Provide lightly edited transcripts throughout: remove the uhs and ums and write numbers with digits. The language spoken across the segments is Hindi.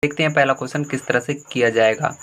देखते हैं पहला क्वेश्चन किस तरह से किया जाएगा।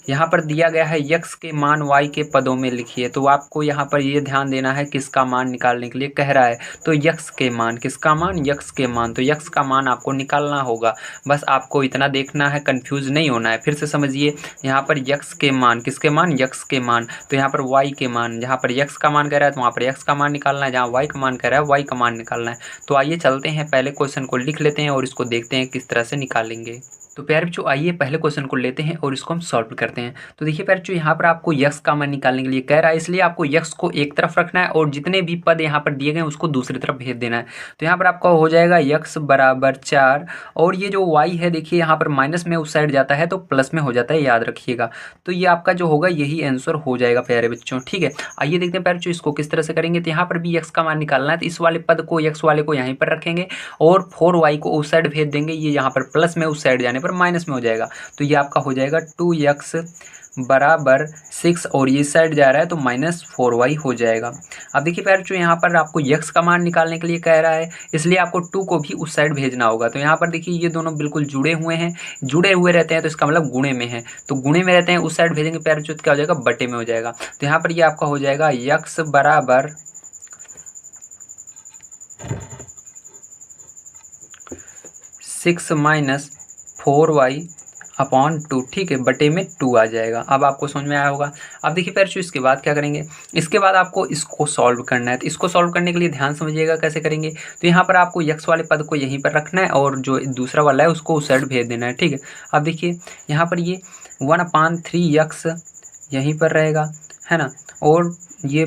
यहाँ पर दिया गया है x के मान y के पदों में लिखिए। तो आपको यहाँ पर ये ध्यान देना है किसका मान निकालने के लिए कह रहा है। तो x के मान, किसका मान, x के मान। तो x का मान आपको निकालना होगा। बस आपको इतना देखना है, कंफ्यूज नहीं होना है। फिर से समझिए, यहाँ पर x के मान, किसके मान, x के मान। तो यहाँ पर y के मान, जहाँ पर x का मान कह रहा है तो वहाँ पर x का मान निकालना है, जहाँ y का मान कह रहा है y का मान निकालना है। तो आइए चलते हैं, पहले क्वेश्चन को लिख लेते हैं और इसको देखते हैं किस तरह से निकालेंगे। तो प्यारे बच्चों आइए पहले क्वेश्चन को लेते हैं और इसको हम सॉल्व करते हैं। तो देखिए प्यारे बच्चों, यहाँ पर आपको x का मान निकालने के लिए कह रहा है, इसलिए आपको x को एक तरफ रखना है और जितने भी पद यहाँ पर दिए गए हैं उसको दूसरी तरफ भेज देना है। तो यहाँ पर आपका हो जाएगा x बराबर 4 और ये जो y है देखिए यहाँ पर माइनस में उस साइड जाता है तो प्लस में हो जाता है, याद रखिएगा। तो ये आपका जो होगा यही आंसर हो जाएगा प्यारे बच्चों, ठीक है। आइए देखते हैं प्यारे बच्चों इसको किस तरह से करेंगे। तो यहाँ पर भी x का मान निकालना है, तो इस वाले पद को, x वाले को यहीं पर रखेंगे और 4y को उस साइड भेज देंगे। ये यहाँ पर प्लस में, उस साइड जाने पर माइनस में हो जाएगा। तो ये आपका हो जाएगा 2x बराबर 6 और ये साइड जा रहा है तो -4y हो जाएगा। अब देखिए प्यारे बच्चों, यहाँ पर आपको x का मान निकालने के लिए कह रहा है, इसलिए आपको 2 को भी उस साइड भेजना होगा। तो यहाँ पर देखिए ये दोनों बिल्कुल जुड़े हुए हैं, जुड़े हुए रहते हैं तो इसका मतलब गुणे में है। तो गुणे में रहते हैं, उस साइड भेजेंगे प्यारे बच्चों, क्या हो जाएगा, बटे में हो जाएगा। तो यहाँ पर ये आपका हो जाएगा x बराबर 6 - 4y अपॉन 2, ठीक है, बटे में 2 आ जाएगा। अब आपको समझ में आया होगा। अब देखिए प्यारे बच्चों इसके बाद क्या करेंगे, इसके बाद आपको इसको सॉल्व करना है। तो इसको सॉल्व करने के लिए ध्यान समझिएगा कैसे करेंगे। तो यहाँ पर आपको x वाले पद को यहीं पर रखना है और जो दूसरा वाला है उसको उस साइड भेज देना है, ठीक है। अब देखिए यहाँ पर ये 1/3x यहीं पर रहेगा, है ना, और ये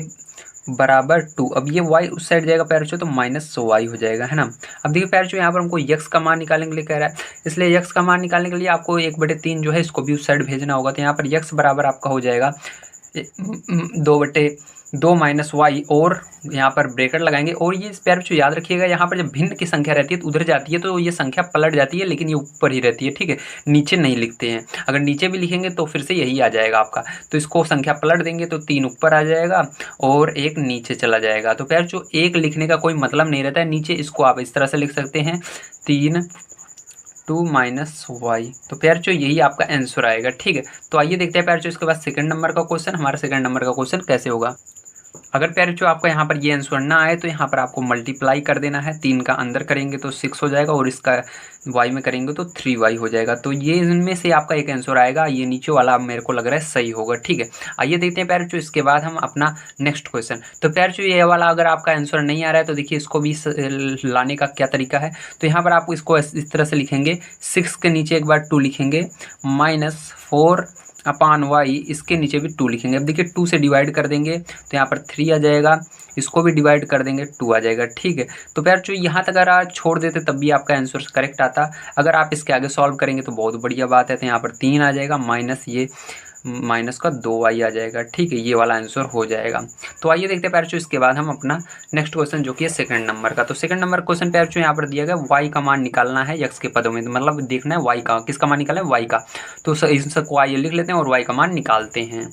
बराबर 2। अब ये y उस साइड जाएगा प्यारे बच्चों तो -y हो जाएगा, है ना। अब देखिए प्यारे बच्चों यहाँ पर हमको x का मान निकालने के लिए कह रहा है, इसलिए x का मान निकालने के लिए आपको 1/3 जो है इसको भी उस साइड भेजना होगा। तो यहाँ पर x बराबर आपका हो जाएगा 2 - y और यहाँ पर ब्रैकेट लगाएंगे। और ये प्यारे बच्चों याद रखिएगा, यहाँ पर जब भिन्न की संख्या रहती है तो उधर जाती है तो ये संख्या पलट जाती है, लेकिन ये ऊपर ही रहती है, ठीक है, नीचे नहीं लिखते हैं। अगर नीचे भी लिखेंगे तो फिर से यही आ जाएगा आपका। तो इसको संख्या पलट देंगे तो 3 ऊपर आ जाएगा और 1 नीचे चला जाएगा। तो प्यारे बच्चों 1 लिखने का कोई मतलब नहीं रहता है, नीचे इसको आप इस तरह से लिख सकते हैं 3 2 - y। तो प्यारे बच्चों यही आपका आंसर आएगा, ठीक है। तो आइए देखते हैं प्यारे बच्चों इसके बाद सेकंड नंबर का क्वेश्चन। हमारा सेकंड नंबर का क्वेश्चन कैसे होगा। अगर प्यारे बच्चों आपका यहाँ पर ये आंसर ना आए तो यहाँ पर आपको मल्टीप्लाई कर देना है। 3 का अंदर करेंगे तो 6 हो जाएगा और इसका y में करेंगे तो 3y हो जाएगा। तो ये इनमें से आपका एक आंसर आएगा, ये नीचे वाला मेरे को लग रहा है सही होगा, ठीक है। आइए देखते हैं प्यारे बच्चों इसके बाद हम अपना नेक्स्ट क्वेश्चन। तो प्यारे बच्चों ये वाला अगर आपका आंसर नहीं आ रहा है तो देखिए इसको भी लाने का क्या तरीका है। तो यहाँ पर आप इसको इस तरह से लिखेंगे, 6 के नीचे एक बार 2 लिखेंगे, -4/y, इसके नीचे भी 2 लिखेंगे। अब देखिए 2 से डिवाइड कर देंगे तो यहाँ पर 3 आ जाएगा, इसको भी डिवाइड कर देंगे 2 आ जाएगा, ठीक है। तो प्यारे बच्चों यहाँ तक अगर आप छोड़ देते तब भी आपका आंसर करेक्ट आता। अगर आप इसके आगे सॉल्व करेंगे तो बहुत बढ़िया बात है। तो यहाँ पर 3 आ जाएगा माइनस ये माइनस का 2y आ जाएगा, ठीक है, ये वाला आंसर हो जाएगा। तो आइए देखते हैं प्यारे बच्चों इसके बाद हम अपना नेक्स्ट क्वेश्चन जो कि है सेकंड नंबर का। तो सेकंड नंबर क्वेश्चन प्यारे बच्चों यहाँ पर दिया गया y का मान निकालना है x के पदों में, मतलब देखना है y का, किसका मान निकालना है, y का। तो इन सबको आइए लिख लेते हैं और y का मान निकालते हैं।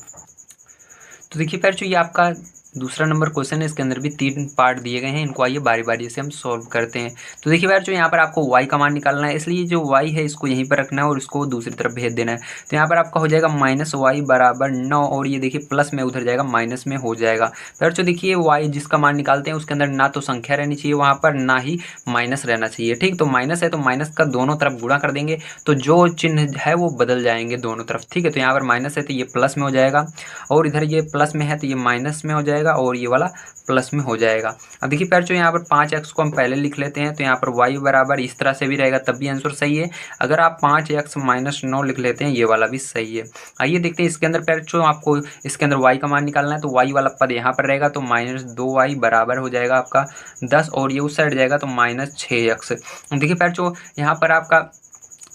तो देखिए प्यारे बच्चों ये आपका दूसरा नंबर क्वेश्चन है, इसके अंदर भी 3 पार्ट दिए गए हैं, इनको आइए बारी बारी से हम सॉल्व करते हैं। तो देखिए प्यारे बच्चों यहाँ पर आपको y का मान निकालना है, इसलिए जो y है इसको यहीं पर रखना है और इसको दूसरी तरफ भेज देना है। तो यहाँ पर आपका हो जाएगा -y बराबर 9 और ये देखिए प्लस में उधर जाएगा, माइनस में हो जाएगा। प्यारे बच्चों देखिए y जिसका मान निकालते हैं उसके अंदर ना तो संख्या रहनी चाहिए वहाँ पर, ना ही माइनस रहना चाहिए, ठीक। तो माइनस है तो माइनस का दोनों तरफ गुणा कर देंगे तो जो चिन्ह है वो बदल जाएंगे दोनों तरफ, ठीक है। तो यहाँ पर माइनस है तो ये प्लस में हो जाएगा और इधर ये प्लस में है तो ये माइनस में हो जाएगा और ये वाला प्लस में हो जाएगा। अब देखिए प्यारे बच्चों यहाँ पर 5x को हम पहले लिख लेते हैं। तो यहाँ पर y बराबर इस तरह से भी रहेगा तब भी आंसर सही है। अगर आप 5x - 9 लिख लेते हैं ये वाला भी सही है। आइए देखते हैं इसके अंदर प्यारे बच्चों आपको इसके अंदर y का मान निकालना है। तो y वाला पद यहाँ पर रहेगा तो -2y बराबर हो जाएगा आपका 10 और ये उस साइड जाएगा तो -6x। देखिए प्यारे बच्चों यहाँ पर आपका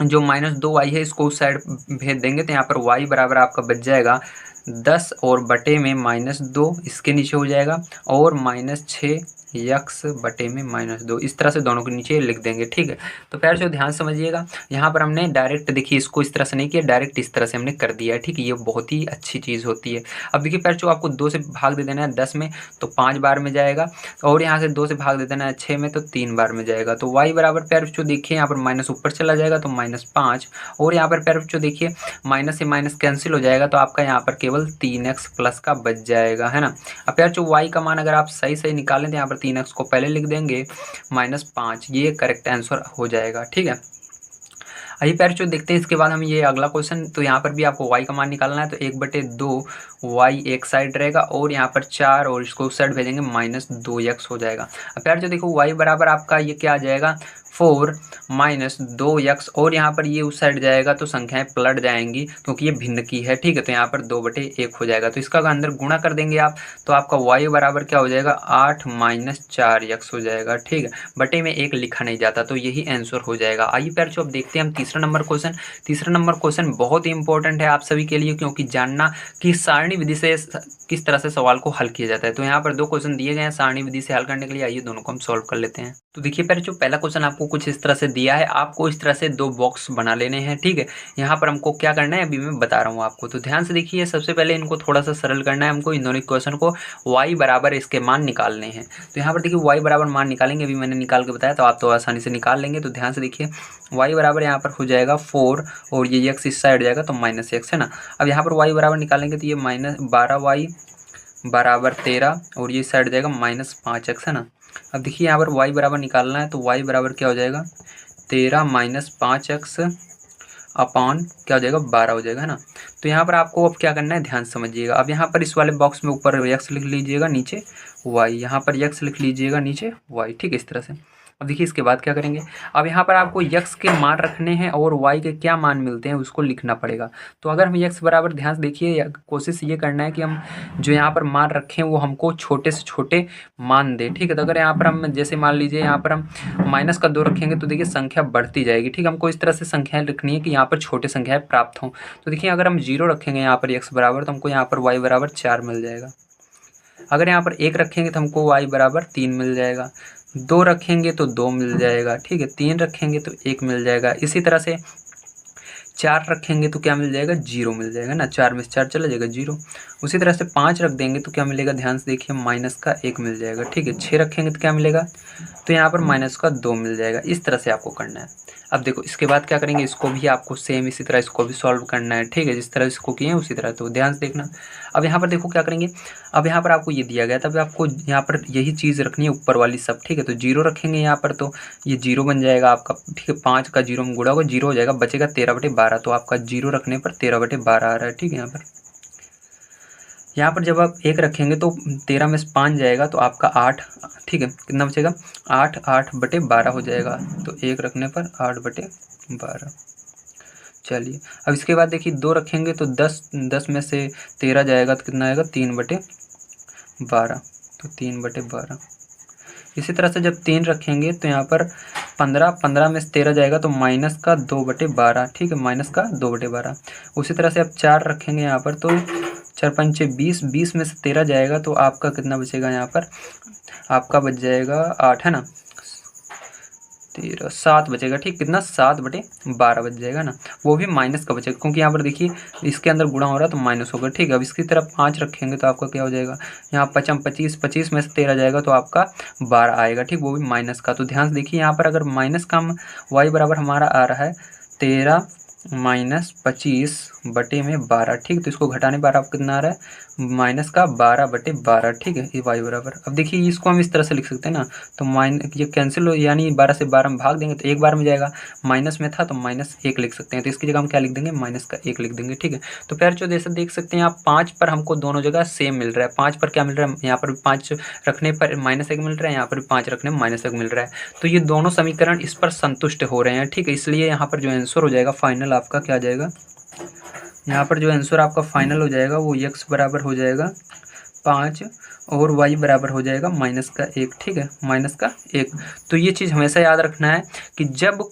जो -2y है इसको उस साइड भेज देंगे तो यहाँ पर y बराबर आपका बच जाएगा 10 और बटे में -2, इसके नीचे हो जाएगा और -6 यक्स बटे में -2, इस तरह से दोनों के नीचे लिख देंगे। ठीक है, तो प्यार जो ध्यान समझिएगा, यहाँ पर हमने डायरेक्ट देखिए इसको इस तरह से नहीं किया, डायरेक्ट इस तरह से हमने कर दिया है। ठीक है, ये बहुत ही अच्छी चीज़ होती है। अब देखिए प्यार जो आपको 2 से भाग दे देना है 10 में तो 5 बार में जाएगा, और यहाँ से 2 से भाग दे देना है 6 में तो 3 बार में जाएगा। तो y बराबर प्यार जो देखिए यहाँ पर माइनस ऊपर चला जाएगा तो -5, और यहाँ पर प्यार जो देखिए माइनस से माइनस कैंसिल हो जाएगा तो आपका यहाँ पर केवल 3x प्लस का बच जाएगा, है ना। अब प्यार जो y का मान अगर आप सही सही निकालें तो यहाँ पर 3x को पहले लिख देंगे -5, ये करेक्ट आंसर हो जाएगा। ठीक है, आइए प्यार जो देखते हैं इसके बाद हम ये अगला क्वेश्चन। तो यहाँ पर भी आपको y का मान निकालना है, तो 1/2 y एक साइड रहेगा और यहाँ पर 4 और इसको उस साइड भेजेंगे -2x हो जाएगा। अब प्यार जो देखो y बराबर आपका ये क्या आ जाएगा 4 -2x, और यहाँ पर ये उस साइड जाएगा तो संख्याएं पलट जाएंगी क्योंकि ये भिन्न की है। ठीक है, तो यहाँ पर 2/1 हो जाएगा। तो इसका अंदर गुणा कर देंगे आप तो आपका y बराबर क्या हो जाएगा 8 -4x हो जाएगा। ठीक है, बटे में 1 लिखा नहीं जाता तो यही आंसर हो जाएगा। आइए प्यार जो अब देखते हैं हम तीसरा नंबर क्वेश्चन। तीसरा नंबर क्वेश्चन बहुत ही इंपॉर्टेंट है आप सभी के लिए, क्योंकि जानना कि सारणी विधि से किस तरह से सवाल को हल किया जाता है। तो यहाँ पर 2 क्वेश्चन दिए गए हैं सारणी विधि से हल करने के लिए, आइए दोनों को हम सॉल्व कर लेते हैं। तो देखिए पहले जो पहला क्वेश्चन आपको कुछ इस तरह से दिया है, आपको इस तरह से 2 बॉक्स बना लेने हैं। ठीक है, यहाँ पर हमको क्या करना है अभी मैं बता रहा हूँ आपको, तो ध्यान से देखिए। सबसे पहले इनको थोड़ा सा सरल करना है हमको, इन दोनों क्वेश्चन को y बराबर इसके मान निकालने हैं। तो यहाँ पर देखिए y बराबर मान निकालेंगे, अभी मैंने निकाल के बताया तो आप तो आसानी से निकाल लेंगे। तो ध्यान से देखिए y बराबर यहाँ पर हो जाएगा 4 और ये x इस साइड जाएगा तो -x, है ना। अब यहाँ पर y बराबर निकालेंगे तो ये -12y बराबर 13 और ये साइड जाएगा -5x, है ना। अब देखिए यहाँ पर y बराबर निकालना है तो y बराबर क्या हो जाएगा 13 -5x अपॉन क्या हो जाएगा 12 हो जाएगा, है ना। तो यहाँ पर आपको अब क्या करना है ध्यान समझिएगा। अब यहाँ पर इस वाले बॉक्स में ऊपर x लिख लीजिएगा, नीचे y, यहाँ पर x लिख लीजिएगा, नीचे y। ठीक है, इस तरह से। अब देखिए इसके बाद क्या करेंगे, अब यहाँ पर आपको x के मान रखने हैं और y के क्या मान मिलते हैं उसको लिखना पड़ेगा। तो अगर हम x बराबर, ध्यान से देखिए, कोशिश ये करना है कि हम जो यहाँ पर मान रखें वो हमको छोटे से छोटे मान दे। ठीक है, तो अगर यहाँ पर हम जैसे मान लीजिए यहाँ पर हम -2 रखेंगे तो देखिए संख्या बढ़ती जाएगी। ठीक है, हमको इस तरह से संख्याएं रखनी है कि यहाँ पर छोटे संख्याएं प्राप्त हों। तो देखिए अगर हम 0 रखेंगे यहाँ पर x बराबर तो हमको यहाँ पर y बराबर 4 मिल जाएगा। अगर यहाँ पर 1 रखेंगे तो हमको y बराबर 3 मिल जाएगा। 2 रखेंगे तो 2 मिल जाएगा। ठीक है, 3 रखेंगे तो 1 मिल जाएगा। इसी तरह से 4 रखेंगे तो क्या मिल जाएगा 0 मिल जाएगा ना, 4 में से 4 चला जाएगा 0। उसी तरह से 5 रख देंगे तो क्या मिलेगा, ध्यान से देखिए -1 मिल जाएगा। ठीक है, 6 रखेंगे तो क्या मिलेगा, तो यहाँ पर -2 मिल जाएगा। इस तरह से आपको करना है। अब देखो इसके बाद क्या करेंगे, इसको भी आपको सेम इसी तरह इसको भी सॉल्व करना है। ठीक है, जिस तरह इसको किए हैं उसी तरह, तो ध्यान से देखना। अब यहाँ पर देखो क्या करेंगे, अब यहाँ पर आपको ये दिया गया तब आपको यहाँ पर यही चीज़ रखनी है ऊपर वाली सब। ठीक है, तो 0 रखेंगे यहाँ पर तो ये 0 बन जाएगा आपका। ठीक है, 5 का 0 में गुणा होगा 0 हो जाएगा, बचेगा 13/12। तो आपका 0 रखने पर 13/12 आ रहा है। ठीक है, यहाँ पर जब आप 1 रखेंगे तो 13 में से 5 जाएगा तो आपका 8। ठीक है, कितना बचेगा 8/12 हो जाएगा। तो 1 रखने पर 8/12। चलिए अब इसके बाद देखिए 2 रखेंगे तो 10 में से 13 जाएगा तो कितना आएगा 3/12। तो 3/12। इसी तरह से जब 3 रखेंगे तो यहाँ पर 15 में से 13 जाएगा तो -2/12। ठीक है, -2/12। उसी तरह से अब 4 रखेंगे यहाँ पर तो 4 पंचे 20 में से 13 जाएगा तो आपका कितना बचेगा, यहाँ पर आपका बच जाएगा 8, है ना। 7 बचेगा। ठीक, कितना 7/12 बच जाएगा ना, वो भी माइनस का बचेगा क्योंकि यहाँ पर देखिए इसके अंदर गुणा हो रहा है तो माइनस होगा। ठीक है, अब इसकी तरफ 5 रखेंगे तो आपका क्या हो जाएगा, यहाँ 25 में से 13 जाएगा तो आपका 12 आएगा। ठीक, वो भी माइनस का। तो ध्यान से देखिए यहाँ पर अगर माइनस का y बराबर हमारा आ रहा है 13 -25/12। ठीक, तो इसको घटाने पर आपको कितना आ रहा है -12/12। ठीक है, ये y बराबर। अब देखिए इसको हम इस तरह से लिख सकते हैं ना, तो ये कैंसिल हो, यानी 12 से 12 में भाग देंगे तो 1 बार में जाएगा, माइनस में था तो -1 लिख सकते हैं। तो इसकी जगह हम क्या लिख देंगे -1 लिख देंगे। ठीक है, तो प्यार जो जैसे देख सकते हैं आप 5 पर हमको दोनों जगह सेम मिल रहा है। 5 पर क्या मिल रहा है, यहाँ पर भी 5 रखने पर -1 मिल रहा है, यहाँ पर भी 5 रखने में -1 मिल रहा है। तो ये दोनों समीकरण इस पर संतुष्ट हो रहे हैं। ठीक है, इसलिए यहाँ पर जो आंसर हो जाएगा फाइनल आपका क्या आ जाएगा, यहाँ पर जो आंसर आपका फाइनल हो जाएगा वो x बराबर हो जाएगा 5 और y बराबर हो जाएगा -1, ठीक है, -1। तो ये चीज़ हमेशा याद रखना है कि जब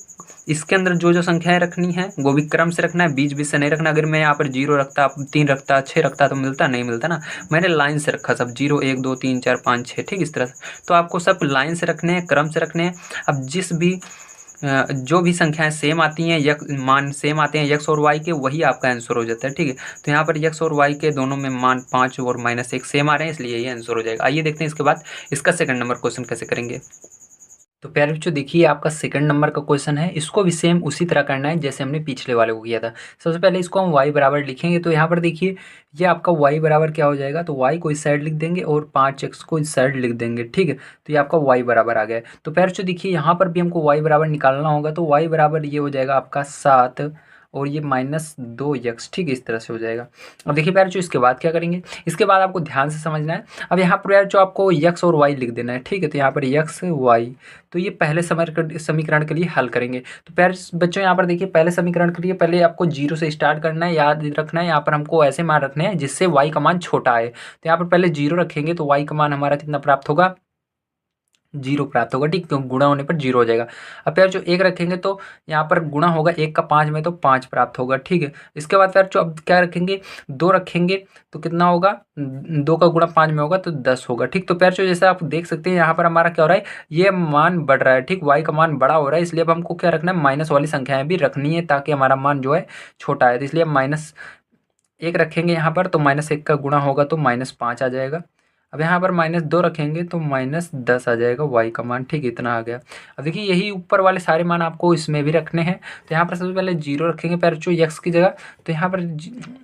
इसके अंदर जो जो संख्याएं रखनी है वो भी क्रम से रखना है, बीच बीच से नहीं रखना। अगर मैं यहाँ पर 0 रखता, 3 रखता, 6 रखता तो मिलता नहीं मिलता ना। मैंने लाइन से रखा सब 0 1 2 3 4 5 6, ठीक, इस तरह से। तो आपको सब लाइन से रखने हैं, क्रम से रखने हैं। अब जो भी संख्याएं सेम आती हैं, मान सेम आते हैं यक्स और वाई के, वही आपका आंसर हो जाता है, ठीक है। तो यहाँ पर यक्स और वाई के दोनों में मान 5 और -1 सेम आ रहे हैं, इसलिए ये आंसर हो जाएगा। आइए देखते हैं इसके बाद इसका सेकंड नंबर क्वेश्चन कैसे करेंगे। तो प्यारे बच्चों देखिए, आपका सेकंड नंबर का क्वेश्चन है, इसको भी सेम उसी तरह करना है जैसे हमने पिछले वाले को किया था। सबसे पहले इसको हम y बराबर लिखेंगे। तो यहाँ पर देखिए, ये आपका y बराबर क्या हो जाएगा, तो y को इस साइड लिख देंगे और 5x को इस साइड लिख देंगे, ठीक है। तो ये आपका y बराबर आ गया। तो प्यारे बच्चों देखिए, यहाँ पर भी हमको y बराबर निकालना होगा। तो y बराबर ये हो जाएगा आपका 7 और ये -2x, ठीक है, इस तरह से हो जाएगा। अब देखिए प्यारे बच्चों, इसके बाद क्या करेंगे, इसके बाद आपको ध्यान से समझना है। अब यहाँ पर प्यारे बच्चों आपको x और y लिख देना है, ठीक है। तो यहाँ पर x y, तो ये पहले समीकरण के लिए हल करेंगे। तो प्यारे बच्चों यहाँ पर देखिए, पहले समीकरण के लिए पहले आपको 0 से स्टार्ट करना है, याद रखना है। यहाँ पर हमको ऐसे मान रखने हैं जिससे y का मान छोटा आए। तो यहाँ पर पहले 0 रखेंगे तो y का मान हमारा कितना प्राप्त होगा, 0 प्राप्त होगा, ठीक, क्योंकि गुणा होने पर 0 हो जाएगा। अब यार जो 1 रखेंगे तो यहाँ पर गुणा होगा 1 का 5 में, तो 5 प्राप्त होगा, ठीक है। इसके बाद यार जो अब क्या रखेंगे, 2 रखेंगे तो कितना होगा, 2 का गुणा 5 में होगा तो 10 होगा, ठीक। तो प्यार जो जैसे आप देख सकते हैं यहाँ पर हमारा क्या हो रहा है, ये मान बढ़ रहा है, ठीक, y का मान बड़ा हो रहा है। इसलिए अब हमको क्या रखना है, माइनस वाली संख्याएं भी रखनी है ताकि हमारा मान जो है छोटा है। तो इसलिए -1 रखेंगे यहाँ पर, तो -1 का गुणा होगा तो -5 आ जाएगा। अब यहाँ पर -2 रखेंगे तो -10 आ जाएगा y का मान, ठीक है, इतना आ गया। अब देखिए, यही ऊपर वाले सारे मान आपको इसमें भी रखने हैं। तो यहाँ पर सबसे पहले 0 रखेंगे पैर जो x की जगह। तो यहाँ पर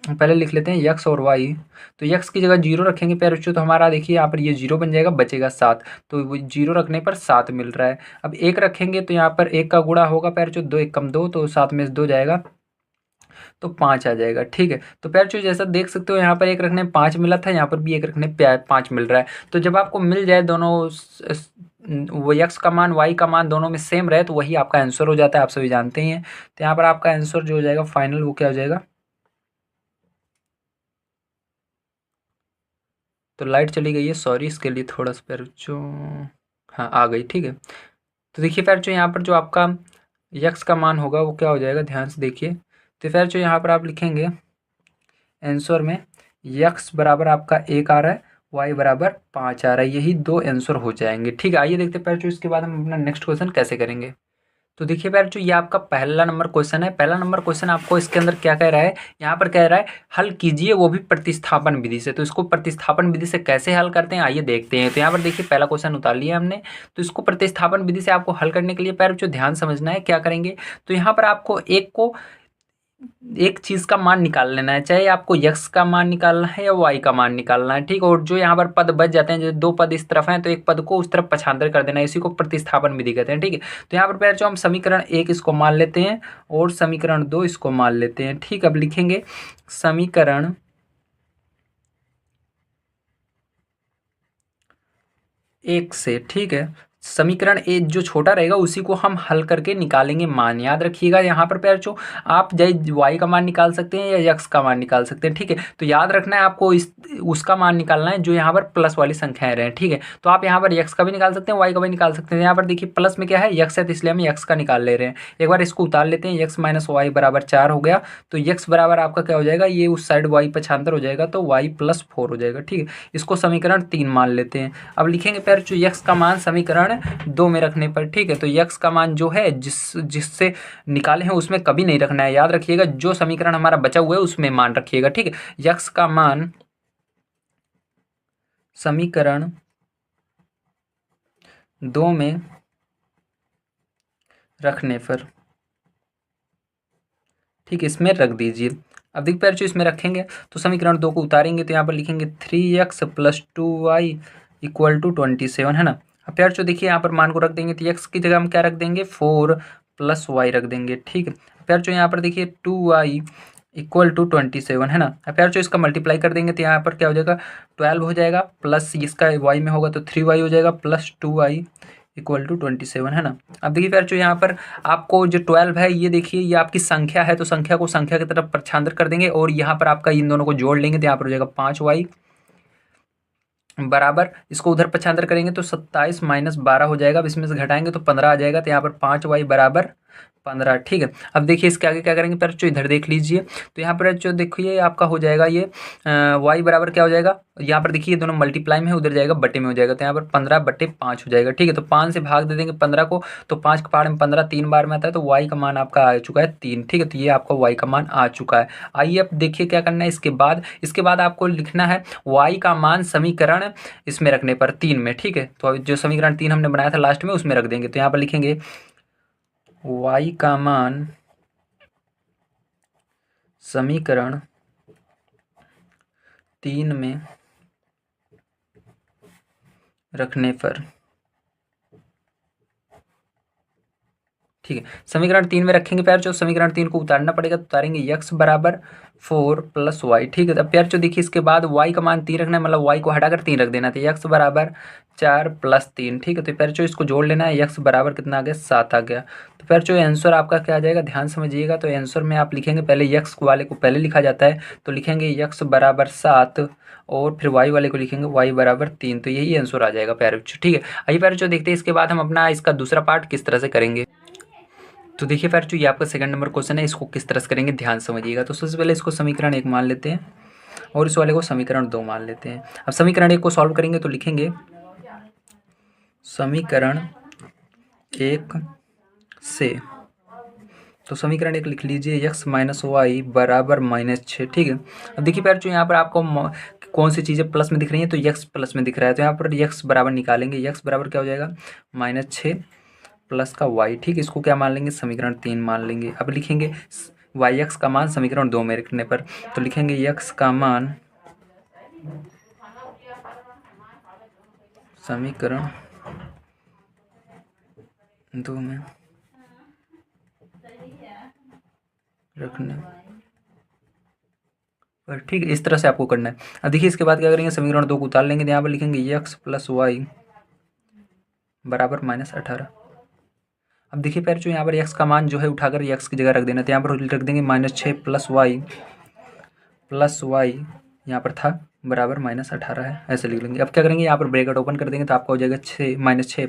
पहले लिख लेते हैं x और y। तो x की जगह 0 रखेंगे पैर तो हमारा देखिए यहाँ पर ये 0 बन जाएगा, बचेगा 7। तो 0 रखने पर 7 मिल रहा है। अब 1 रखेंगे तो यहाँ पर 1 का गुणा होगा पैर 2 1 कम 2, तो 7 में से 2 जाएगा तो 5 आ जाएगा, ठीक है। तो प्यार जो जैसा देख सकते हो, यहाँ पर 1 रखने 5 मिला था, यहाँ पर भी 1 रखने 5 मिल रहा है। तो जब आपको मिल जाए दोनों, वो x का मान y का मान दोनों में सेम रहे, तो वही आपका आंसर हो जाता है, आप सभी जानते ही हैं। तो यहाँ पर आपका आंसर जो हो जाएगा फाइनल, वो क्या हो जाएगा, तो लाइट चली गई है, सॉरी इसके लिए थोड़ा सा प्यार जो, हाँ आ गई, ठीक है। तो देखिए प्यार जो यहाँ पर जो आपका x का मान होगा वो क्या हो जाएगा, ध्यान से देखिए। तो फिर जो यहाँ पर आप लिखेंगे आंसर में x बराबर आपका 1 आ रहा है, y बराबर 5 आ रहा है, यही 2 आंसर हो जाएंगे, ठीक है। आइए देखते हैं पैर जो इसके बाद हम अपना नेक्स्ट क्वेश्चन कैसे करेंगे। तो देखिए पैर जो ये आपका पहला नंबर क्वेश्चन है। पहला नंबर क्वेश्चन आपको इसके अंदर क्या कह रहा है, यहाँ पर कह रहा है हल कीजिए वो भी प्रतिस्थापन विधि से। तो इसको प्रतिस्थापन विधि से कैसे हल करते हैं, आइए देखते हैं। तो यहाँ पर देखिए, पहला क्वेश्चन उतार लिया हमने। तो इसको प्रतिस्थापन विधि से आपको हल करने के लिए पैर जो ध्यान समझना है, क्या करेंगे, तो यहाँ पर आपको एक चीज़ का मान निकाल लेना है, चाहे आपको x का मान निकालना है या y का मान निकालना है, ठीक। और जो यहाँ पर पद बच जाते हैं, जैसे 2 पद इस तरफ हैं तो एक पद को उस तरफ पक्षांतर कर देना है, इसी को प्रतिस्थापन विधि कहते हैं, ठीक है। तो यहाँ पर पहले जो हम समीकरण 1 इसको मान लेते हैं और समीकरण 2 इसको मान लेते हैं, ठीक। अब लिखेंगे समीकरण 1 से, ठीक है, समीकरण ए जो छोटा रहेगा उसी को हम हल करके निकालेंगे मान। याद रखिएगा, यहाँ पर प्यार जो आप चाहे y का मान निकाल सकते हैं या x का मान निकाल सकते हैं, ठीक है। तो याद रखना है आपको उसका मान निकालना है जो यहाँ पर प्लस वाली संख्याएं रहे, ठीक है। तो आप यहाँ पर x का भी निकाल सकते हैं, y का भी निकाल सकते हैं। यहाँ पर देखिए प्लस में क्या है, x है, तो इसलिए हम x का निकाल ले रहे हैं। एक बार इसको उतार लेते हैं, x - y बराबर 4 हो गया। तो x बराबर आपका क्या हो जाएगा, ये उस साइड y पक्षांतर हो जाएगा तो y + 4 हो जाएगा, ठीक है। इसको समीकरण 3 मान लेते हैं। अब लिखेंगे प्यार जो x का मान समीकरण 2 में रखने पर, ठीक है। तो x का मान जो है जिससे निकाले हैं उसमें कभी नहीं रखना है, याद रखिएगा। जो समीकरण हमारा बचा हुआ है उसमें मान रखिएगा, ठीक है। x का मान समीकरण 2 में रखने पर, ठीक है, इसमें रख दीजिए। अब देखिए प्यार जो इसमें रखेंगे तो समीकरण 2 को उतारेंगे तो यहाँ पर लिखेंगे 3x + 2y = 27, है ना। अब प्यार जो देखिए यहाँ पर मान को रख देंगे तो x की जगह हम क्या रख देंगे, 4 + y रख देंगे, ठीक है। प्यार जो यहाँ पर देखिए 2y = 27, है ना। अब प्यार जो इसका मल्टीप्लाई कर देंगे तो यहाँ पर क्या हो जाएगा, 12 हो जाएगा, प्लस इसका y में होगा तो 3y हो जाएगा, + 2y = 27, है ना। अब देखिए प्यार जो यहाँ पर आपको जो 12 है, ये देखिए ये आपकी संख्या है, तो संख्या को संख्या की तरफ पक्षांतर कर देंगे और यहाँ पर आपका इन दोनों को जोड़ लेंगे तो यहाँ पर हो जाएगा 5y बराबर इसको उधर पक्षांतर करेंगे तो 27 माइनस 12 हो जाएगा। अब इसमें से घटाएंगे तो 15 आ जाएगा। तो यहाँ पर 5y बराबर 15। ठीक है, अब देखिए इसके आगे क्या करेंगे पर जो इधर देख लीजिए। तो यहाँ पर जो देखिए आपका हो जाएगा ये y बराबर क्या हो जाएगा, यहाँ पर देखिए ये दोनों मल्टीप्लाई में है, उधर जाएगा बटे में हो जाएगा। तो यहाँ पर 15/5 हो जाएगा। ठीक है, तो 5 से भाग दे देंगे 15 को, तो 5 के पहाड़ में 15 3 बार में आता है, तो y का मान आपका आ चुका है 3। ठीक है, तो ये आपका y का मान आ चुका है। आइए अब देखिए क्या करना है इसके बाद आपको लिखना है y का मान समीकरण इसमें रखने पर 3 में। ठीक है, तो जो समीकरण 3 हमने बनाया था लास्ट में उसमें रख देंगे। तो यहाँ पर लिखेंगे y का मान समीकरण 3 में रखने पर, ठीक है, समीकरण 3 में रखेंगे प्यार जो समीकरण 3 को उतारना पड़ेगा, तो उतारेंगे x बराबर 4 + y। ठीक है, अब प्यार जो देखिए इसके बाद y का मान 3 रखना है, मतलब y को हटाकर 3 रख देना, तो x बराबर 4 + 3। ठीक है, तो प्यार जो इसको जोड़ लेना है, x बराबर कितना आ गया 7 आ गया। तो प्यार जो आंसर आपका क्या आ जाएगा ध्यान समझिएगा। तो आंसर में आप लिखेंगे पहले x वाले को पहले लिखा जाता है, तो लिखेंगे x बराबर 7 और फिर y वाले को लिखेंगे y बराबर 3। तो यही आंसर आ जाएगा प्यारे बच्चों। ठीक है, आइए प्यारे जो देखते हैं इसके बाद हम अपना इसका दूसरा पार्ट किस तरह से करेंगे। तो देखिए फिर जो ये आपका सेकंड नंबर क्वेश्चन है, इसको किस तरह से करेंगे ध्यान समझिएगा। तो सबसे पहले इसको समीकरण 1 मान लेते हैं और इस वाले को समीकरण 2 मान लेते हैं। अब समीकरण 1 को सॉल्व करेंगे तो लिखेंगे समीकरण 1 से, तो समीकरण 1 लिख लीजिए x - y बराबर -6। ठीक है, अब देखिए प्यार जो यहाँ पर आपको कौन सी चीज़ें प्लस में दिख रही हैं, तो x प्लस में दिख रहा है, तो यहाँ पर x बराबर निकालेंगे। x बराबर क्या हो जाएगा -6 प्लस का y। ठीक है, इसको क्या मान लेंगे समीकरण 3 मान लेंगे। अब लिखेंगे yx का मान समीकरण 2 में रखने पर, तो लिखेंगे x का मान समीकरण 2 में रखने पर। ठीक है, इस तरह से आपको करना है। अब देखिए इसके बाद क्या करेंगे समीकरण 2 को उतार लेंगे, तो यहाँ पर लिखेंगे x + y बराबर -18। अब देखिए पैर जो यहाँ पर x का मान जो है उठाकर x की जगह रख देना, तो यहाँ पर रख देंगे -6 + y यहाँ पर था बराबर -18 है, ऐसे लिख लेंगे। अब क्या करेंगे यहाँ पर ब्रैकेट ओपन कर देंगे, तो आपका हो जाएगा -6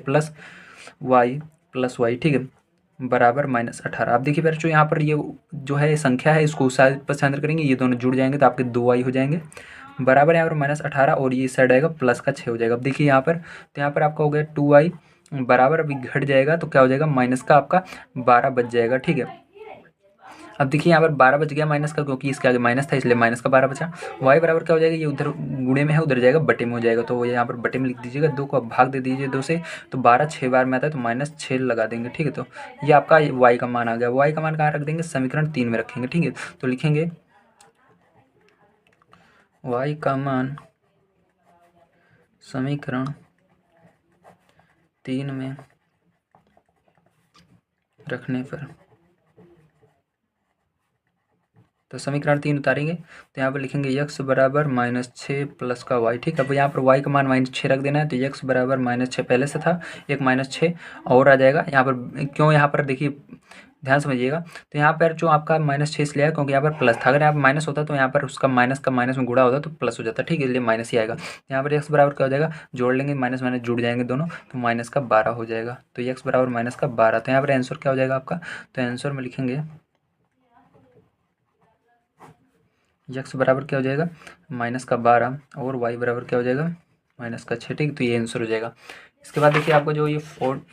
+ y। ठीक है, बराबर -18। आप देखिए पैर जो यहाँ पर ये जो है संख्या है इसको उस साइड पर स्थानांतरित करेंगे, ये दोनों जुड़ जाएंगे तो आपके 2y हो जाएंगे बराबर यहाँ पर -18 और ये साइड आएगा प्लस का 6 हो जाएगा। अब देखिए यहाँ पर, तो यहाँ पर आपका हो गया 2y बराबर, अभी घट जाएगा तो क्या हो जाएगा माइनस का आपका 12 बच जाएगा। ठीक है, अब देखिए यहाँ पर 12 बच गया माइनस का, क्योंकि इसके आगे माइनस था इसलिए माइनस का 12 बचा। y बराबर क्या हो जाएगा, ये उधर गुणे में है उधर जाएगा बटे में हो जाएगा, तो यहाँ पर बटे में लिख दीजिएगा। 2 को अब भाग दे दीजिए 2 से, तो 12 6 बार में आता है तो -6 लगा देंगे। ठीक है, तो ये आपका y का मान आ गया। y का मान कहाँ रख देंगे समीकरण 3 में रखेंगे। ठीक है, तो लिखेंगे y का मान समीकरण 3 में रखने पर, तो समीकरण 3 उतारेंगे तो यहाँ पर लिखेंगे x बराबर -6 प्लस का y। ठीक है, अब यहाँ पर y का मान -6 रख देना है, तो x बराबर -6 पहले से था, एक -6 और आ जाएगा यहाँ पर। क्यों यहाँ पर देखिए ध्यान समझिएगा, तो यहाँ पर जो आपका -6 इसलिए आया क्योंकि यहाँ पर प्लस था। अगर यहाँ पर माइनस होता तो यहाँ पर उसका माइनस का माइनस में गुणा होता तो प्लस हो जाता। ठीक है, इसलिए माइनस ही आएगा। यहाँ पर x बराबर क्या हो जाएगा, जोड़ लेंगे माइनस माइनस जुड़ जाएंगे दोनों, तो -12 हो जाएगा। तो x बराबर -12, तो यहाँ पर आंसर क्या हो जाएगा आपका, तो आंसर में लिखेंगे x बराबर क्या हो जाएगा -12 और y बराबर क्या हो जाएगा -6। ठीक, तो ये आंसर हो जाएगा। इसके बाद देखिए आपको जो ये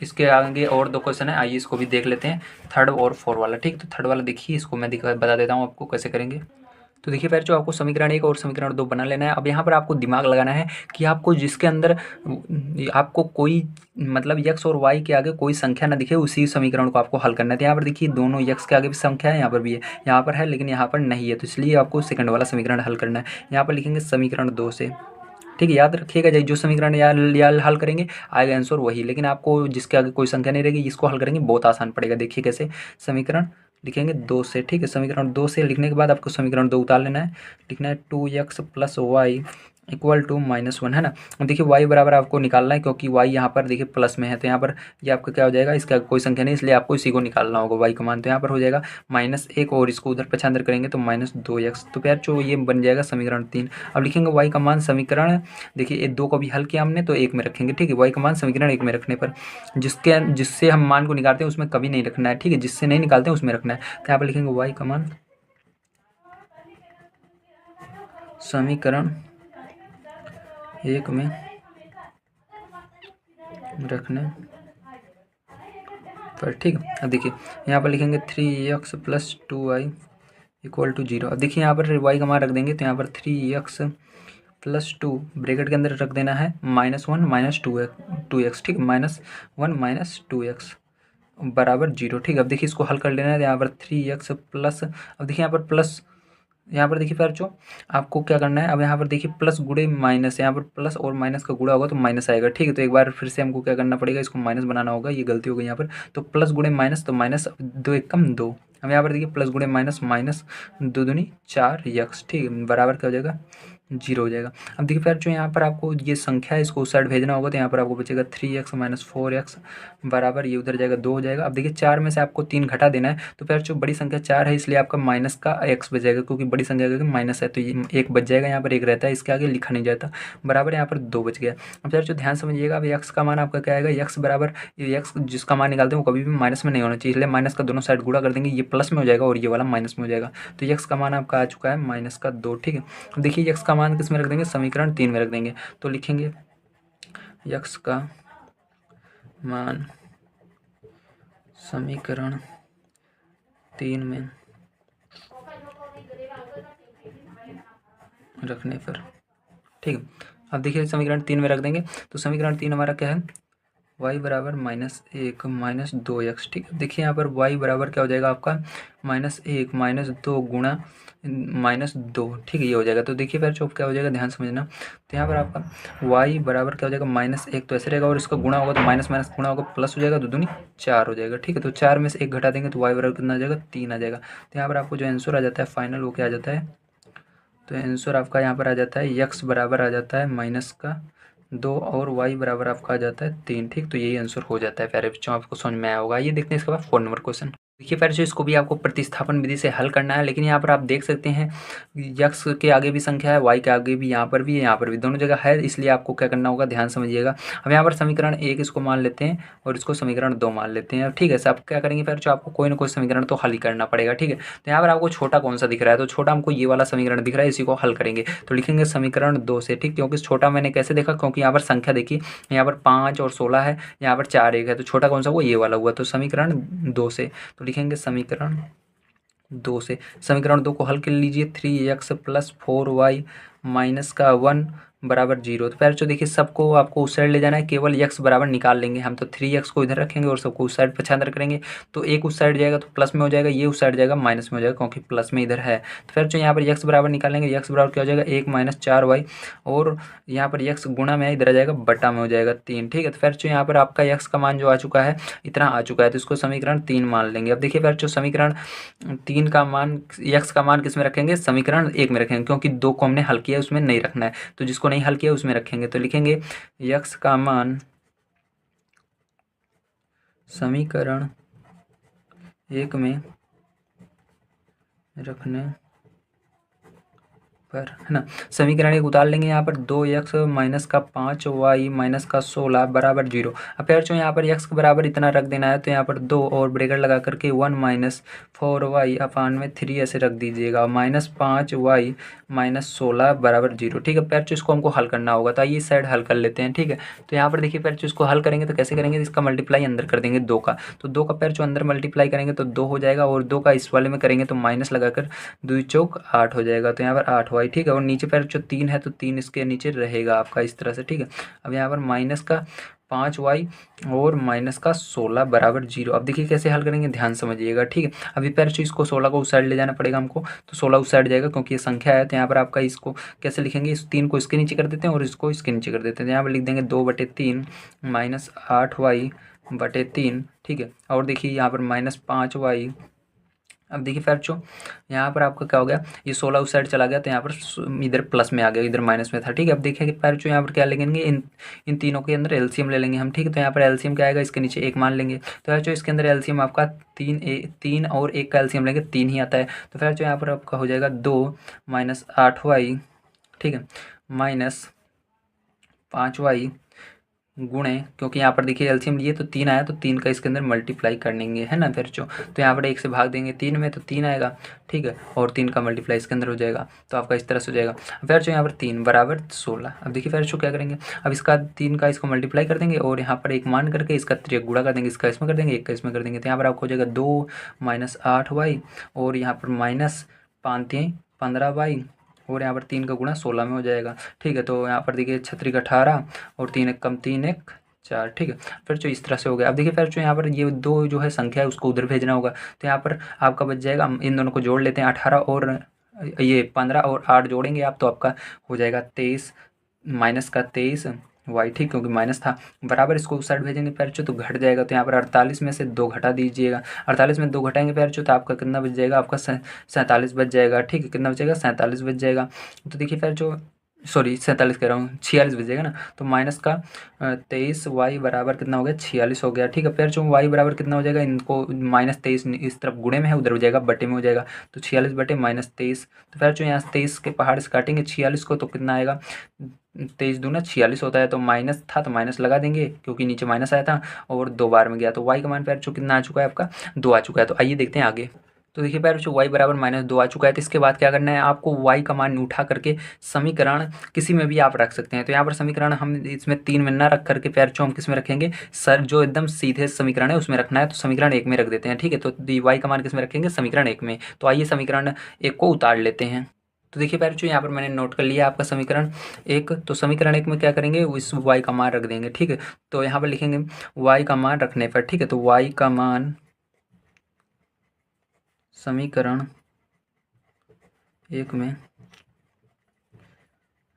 इसके आगे और 2 क्वेश्चन है, आइए इसको भी देख लेते हैं, 3rd और 4 वाला। ठीक, तो 3rd वाला देखिए, इसको मैं बता देता हूँ आपको कैसे करेंगे। तो देखिए फिर जो आपको समीकरण 1 और समीकरण 2 बना लेना है। अब यहाँ पर आपको दिमाग लगाना है कि आपको जिसके अंदर आपको कोई मतलब x और y के आगे कोई संख्या ना दिखे, उसी समीकरण को आपको हल करना है। तो यहाँ पर देखिए दोनों x के आगे भी संख्या है, यहाँ पर भी है, यहाँ पर है लेकिन यहाँ पर नहीं है, तो इसलिए आपको सेकंड वाला समीकरण हल करना है। यहाँ पर लिखेंगे समीकरण 2 से। ठीक है, याद रखिएगा जो समीकरण या हल करेंगे आएगा आंसर वही, लेकिन आपको जिसके आगे कोई संख्या नहीं रहेगी इसको हल करेंगे बहुत आसान पड़ेगा। देखिए कैसे, समीकरण लिखेंगे 2 से। ठीक है, समीकरण 2 से लिखने के बाद आपको समीकरण 2 उतार लेना है, लिखना है 2x + y इक्वल टू -1 है ना। देखिए y बराबर आपको निकालना है, क्योंकि y यहाँ पर देखिए प्लस में है, तो यहाँ पर ये आपका क्या हो जाएगा, इसका कोई संख्या नहीं, इसलिए आपको इसी को निकालना होगा y का मान। तो यहाँ पर हो जाएगा -1 और इसको उधर पछांदर करेंगे तो -2x। तो प्यार जो ये बन जाएगा समीकरण 3। अब लिखेंगे y का मान समीकरण, देखिए ये 2 को भी हल किया हमने तो 1 में रखेंगे, ठीक है। y का मान समीकरण 1 में रखने पर जिससे हम मान को निकालते हैं उसमें कभी नहीं रखना है, ठीक है। जिससे नहीं निकालते हैं उसमें रखना है। तो यहाँ पर लिखेंगे y का मान समीकरण 1 में रखने पर, ठीक है। अब देखिए यहाँ पर लिखेंगे 3x + 2y = 0। अब देखिए यहाँ पर y का मान रख देंगे, तो यहाँ पर 3x + 2 ब्रैकेट के अंदर रख देना है -1 - 2x, ठीक है। -1 - 2x बराबर 0, ठीक है। अब देखिए इसको हल कर लेना है। यहाँ पर 3x प्लस, अब देखिए यहाँ पर प्लस, यहाँ पर देखिए बच्चों आपको क्या करना है, अब यहाँ पर देखिए प्लस गुणे माइनस, यहाँ पर प्लस और माइनस का गुणा होगा तो माइनस आएगा, ठीक है। तो एक बार फिर से हमको क्या करना पड़ेगा, इसको माइनस बनाना होगा, ये गलती हो गई यहाँ पर। तो प्लस गुणे माइनस, तो माइनस 2 × 2। अब यहाँ पर देखिए प्लस गुणे माइनस, -2 दूनी 4x, ठीक है, बराबर क्या हो जाएगा 0 हो जाएगा। अब देखिए फिर जो यहाँ पर आपको ये संख्या है इसको उस साइड भेजना होगा, तो यहाँ पर आपको बचेगा 3x - 4x बराबर, ये उधर जाएगा 2 हो जाएगा। अब देखिए 4 में से आपको 3 घटा देना है, तो फिर जो बड़ी संख्या 4 है इसलिए आपका माइनस का x बचेगा, क्योंकि बड़ी संख्या का माइनस है तो ये 1 बच जाएगा, यहाँ पर 1 रहता है, इसके आगे लिखा नहीं जाता, बराबर यहाँ पर 2 बच गया। अब फिर जो ध्यान समझिएगा, अब x का मान आपका क्या आएगा, x बराबर, ये x जिसका मान निकालते हैं वो कभी भी माइनस में नहीं होना चाहिए, इसलिए माइनस का दोनों साइड गुणा कर देंगे, ये प्लस में हो जाएगा और ये वाला माइनस में हो जाएगा। तो x का मान आपका आ चुका है -2, ठीक है। देखिए x का मान किस में रख देंगे, समीकरण 3 में रख देंगे। तो लिखेंगे x का मान समीकरण 3 में रखने पर, ठीक है। अब देखिए समीकरण 3 में रख देंगे, तो समीकरण 3 हमारा क्या है, y बराबर -1 - 2x, ठीक है। देखिए यहाँ पर y बराबर क्या हो जाएगा आपका -1 - 2 गुणा -2, ठीक है, ये हो जाएगा। तो देखिए फिर जो क्या हो जाएगा, ध्यान समझना। तो यहाँ पर आपका y बराबर क्या हो जाएगा, -1 तो ऐसे रहेगा और इसका गुणा होगा तो माइनस माइनस गुणा होगा प्लस हो जाएगा, 2 दूनी 4 हो जाएगा, ठीक है। तो 4 में से 1 घटा देंगे तो y बराबर कितना आ जाएगा, 3 आ जाएगा। तो यहाँ पर आपको जो आंसर आ जाता है फाइनल वो क्या आ जाता है, तो आंसर आपका यहाँ पर आ जाता है x बराबर आ जाता है -2 और y बराबर आपका आ जाता है 3, ठीक। तो यही आंसर हो जाता है प्यारे बच्चों, आपको समझ में आया होगा। ये देखते हैं इसके बाद 4 नंबर क्वेश्चन। देखिए प्यारे बच्चों इसको भी आपको प्रतिस्थापन विधि से हल करना है, लेकिन यहाँ पर आप देख सकते हैं x के आगे भी संख्या है, y के आगे भी, यहाँ पर भी, यहाँ पर भी, दोनों जगह है, इसलिए आपको क्या करना होगा, ध्यान समझिएगा। हम यहाँ पर समीकरण 1 इसको मान लेते हैं और इसको समीकरण 2 मान लेते हैं, ठीक है। सब क्या करेंगे फिर जो आपको कोई ना कोई समीकरण तो हल ही करना पड़ेगा, ठीक है। तो यहाँ पर आपको छोटा कौन सा दिख रहा है, तो छोटा हमको ये वाला समीकरण दिख रहा है, इसी को हल करेंगे। तो लिखेंगे समीकरण 2 से, ठीक, क्योंकि छोटा मैंने कैसे देखा, क्योंकि यहाँ पर संख्या देखिए, यहाँ पर 5 और 16 है, यहाँ पर 4 1 है, तो छोटा कौन सा हुआ, ये वाला हुआ। तो समीकरण 2 से, तो लिखेंगे समीकरण 2 से, समीकरण 2 को हल कर लीजिए। 3x + 4y -1 बराबर 0। तो फिर जो देखिए सबको आपको उस साइड ले जाना है, केवल x बराबर निकाल लेंगे हम, तो 3x को इधर रखेंगे और सबको उस साइड पछांदर करेंगे, तो एक उस साइड जाएगा तो प्लस में हो जाएगा, ये उस साइड जाएगा माइनस में हो जाएगा, क्योंकि प्लस में इधर है। तो फिर जो यहाँ पर x बराबर निकालेंगे, x बराबर क्या हो जाएगा, 1 - 4y, और यहाँ पर x गुणा में इधर आ जाएगा बटा में हो जाएगा 3, ठीक है। तो फिर जो यहाँ पर आपका x का मान जो आ चुका है, इतना आ चुका है, तो इसको समीकरण 3 मान लेंगे। अब देखिए फिर जो समीकरण 3 का मान, x का मान किस में रखेंगे, समीकरण 1 में रखेंगे, क्योंकि 2 को हमने हल किया उसमें नहीं रखना है, तो जिसको नहीं हल किया उसमें रखेंगे। तो लिखेंगे x का मान समीकरण 1 में रखने पर, है ना। समीकरण 1 उतार लेंगे, यहाँ पर 2x - 5y - 16 बराबर 0। अब फिर जो यहाँ पर x के बराबर इतना रख देना है, तो यहाँ पर 2 और ब्रैकेट लगा करके 1 - 4y अपान में 3 ऐसे रख दीजिएगा, -5y - 16 बराबर 0, ठीक है। फिर जो इसको हमको हल करना होगा, तो आइए इस साइड हल कर लेते हैं, ठीक है। तो यहाँ पर देखिए फिर जो इसको हल करेंगे तो कैसे करेंगे, इसका मल्टीप्लाई अंदर कर देंगे 2 का, तो 2 का फिर जो अंदर मल्टीप्लाई करेंगे तो 2 हो जाएगा, और 2 का इस वाले में करेंगे तो माइनस लगाकर 2 चौक 8 हो जाएगा, तो यहाँ पर 8y, ठीक है। और नीचे पर जो 3 है तो 3 इसके नीचे रहेगा आपका इस तरह से, ठीक है। अब यहाँ पर माइनस का 5y और माइनस का 16 बराबर 0। अब देखिए कैसे हल करेंगे, ध्यान समझिएगा, ठीक है। अभी पैर जो इसको 16 को उस साइड ले जाना पड़ेगा हमको, तो 16 उस साइड जाएगा क्योंकि ये संख्या है। तो यहाँ पर आपका इसको कैसे लिखेंगे, इस 3 को इसके नीचे कर देते हैं और इसको इसके नीचे कर देते हैं। यहाँ पर लिख देंगे 2/3 -8y/3, ठीक है। और देखिए यहाँ पर -5y अब देखिए बच्चों, यहाँ पर आपका क्या हो गया, ये 16 उस साइड चला गया तो यहाँ पर इधर प्लस में आ गया, इधर माइनस में था। ठीक है, अब देखिए कि बच्चों यहाँ पर क्या लेंगे, इन तीनों के अंदर एलसीएम ले लेंगे हम। ठीक है, तो यहाँ पर एलसीएम क्या आएगा, इसके नीचे 1 मान लेंगे। तो बच्चों इसके अंदर एलसीएम आपका 3 और 1 का एलसीएम लेंगे, 3 ही आता है। तो फिर बच्चों यहाँ पर आपका हो जाएगा 2 माइनस 8y, ठीक है, माइनस 5y गुणे, क्योंकि यहाँ पर देखिए एलसीएम लिए तो 3 आया, तो 3 का इसके अंदर मल्टीप्लाई कर लेंगे, है ना फिर जो। तो यहाँ पर 1 से भाग देंगे 3 में तो 3 आएगा, ठीक है, और 3 का मल्टीप्लाई इसके अंदर हो जाएगा, तो आपका इस तरह से हो जाएगा। फिर जो यहाँ पर 3 बराबर 16। अब देखिए फिर जो क्या करेंगे, अब इसका 3 का इसको मल्टीप्लाई कर देंगे और यहाँ पर 1 मान करके इसका 3 गुणा कर देंगे, इसका इसमें कर देंगे, 1 का इसमें कर देंगे। तो यहाँ पर आपको हो जाएगा 2 माइनस 8y और यहाँ पर माइनस 5 15y और यहाँ पर 3 का गुणा 16 में हो जाएगा। ठीक है, तो यहाँ पर देखिए 36 18 और 3 एक कम 3 1 4। ठीक है, फिर जो इस तरह से हो गया। अब देखिए फिर जो यहाँ पर ये 2 जो है संख्या है उसको उधर भेजना होगा, तो यहाँ पर आपका बच जाएगा, हम इन दोनों को जोड़ लेते हैं, 18 और ये 15 और 8 जोड़ेंगे आप, तो आपका हो जाएगा 23 माइनस का 23 वाई, ठीक, क्योंकि माइनस था, बराबर इसको उस साइड भेजेंगे पैरचो तो घट जाएगा। तो यहाँ पर 48 में से 2 घटा दीजिएगा, 48 में 2 घटाएंगे पैरचो तो आपका कितना बच जाएगा, आपका 47 बच जाएगा। ठीक है, कितना बचेगा, 47 बच जाएगा। तो देखिए पैरचो, सॉरी 47 कह रहा हूँ, 46 बचेगा ना। तो माइनस का 23 वाई बराबर कितना हो गया, 46 हो गया। ठीक है, फिर जो वाई बराबर कितना हो जाएगा, इनको माइनस 23 इस तरफ गुणे में है, उधर हो जाएगा बटे में हो जाएगा, तो 46 बटे माइनस 23। तो फिर जो यहाँ 23 के पहाड़ से काटेंगे 46 को, तो कितना आएगा, 23 दूना 46 होता है। तो माइनस था तो माइनस लगा देंगे, क्योंकि नीचे माइनस आया था और 2 बार में गया, तो वाई का मान फिर जो कितना आ चुका है आपका, 2 आ चुका है। तो आइए देखते हैं आगे। तो देखिए पैर बच्चों y बराबर -2 आ चुका है। तो इसके बाद क्या करना है आपको, y का मान उठा करके समीकरण किसी में भी आप रख सकते हैं। तो यहाँ पर समीकरण हम इसमें 3 में ना रख करके पैर बच्चों हम किस में रखेंगे, सर जो एकदम सीधे समीकरण है उसमें रखना है, तो समीकरण 1 में रख देते हैं। ठीक है, तो y का मान किस में रखेंगे, समीकरण 1 में। तो आइए समीकरण 1 को उतार लेते हैं। तो देखिए पैर बच्चों यहाँ पर मैंने नोट कर लिया आपका समीकरण 1। तो समीकरण 1 में क्या करेंगे, इस y का मान रख देंगे। ठीक है, तो यहाँ पर लिखेंगे y का मान रखने पर, ठीक है, तो y का मान समीकरण 1 में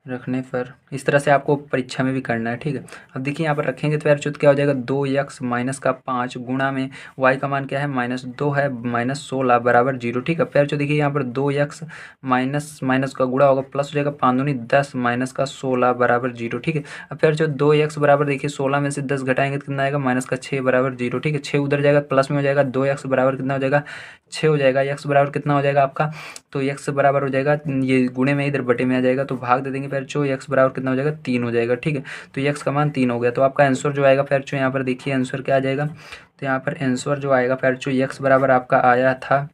रखने पर, इस तरह से आपको परीक्षा में भी करना है। ठीक है, अब देखिए यहाँ पर रखेंगे तो यार चुत क्या हो जाएगा, 2x माइनस का 5 गुणा में y का मान क्या है, -2 है, -16 बराबर 0। ठीक है, फिर जो देखिए यहाँ पर 2x माइनस माइनस का गुणा होगा, प्लस हो जाएगा 5 दूनी 10 माइनस का 16 बराबर 0। ठीक है, अब फिर जो 2x बराबर देखिए 16 में से 10 घटाएंगे तो कितना आएगा, माइनस का 6 बराबर 0। ठीक है, 6 उधर जाएगा प्लस में हो जाएगा, 2x बराबर कितना हो जाएगा, 6 हो जाएगा। x बराबर कितना हो जाएगा आपका, तो x बराबर हो जाएगा, ये गुणे में इधर बटे में आ जाएगा, तो भाग दे देंगे फिर जो x बराबर कितना हो जाएगा, 3 हो जाएगा। ठीक है, तो x का मान 3 हो गया। तो आपका आंसर जो आएगा फिर जो यहाँ पर देखिए आंसर क्या आ जाएगा, तो यहाँ पर आंसर जो आएगा फिर जो x बराबर आपका आया था,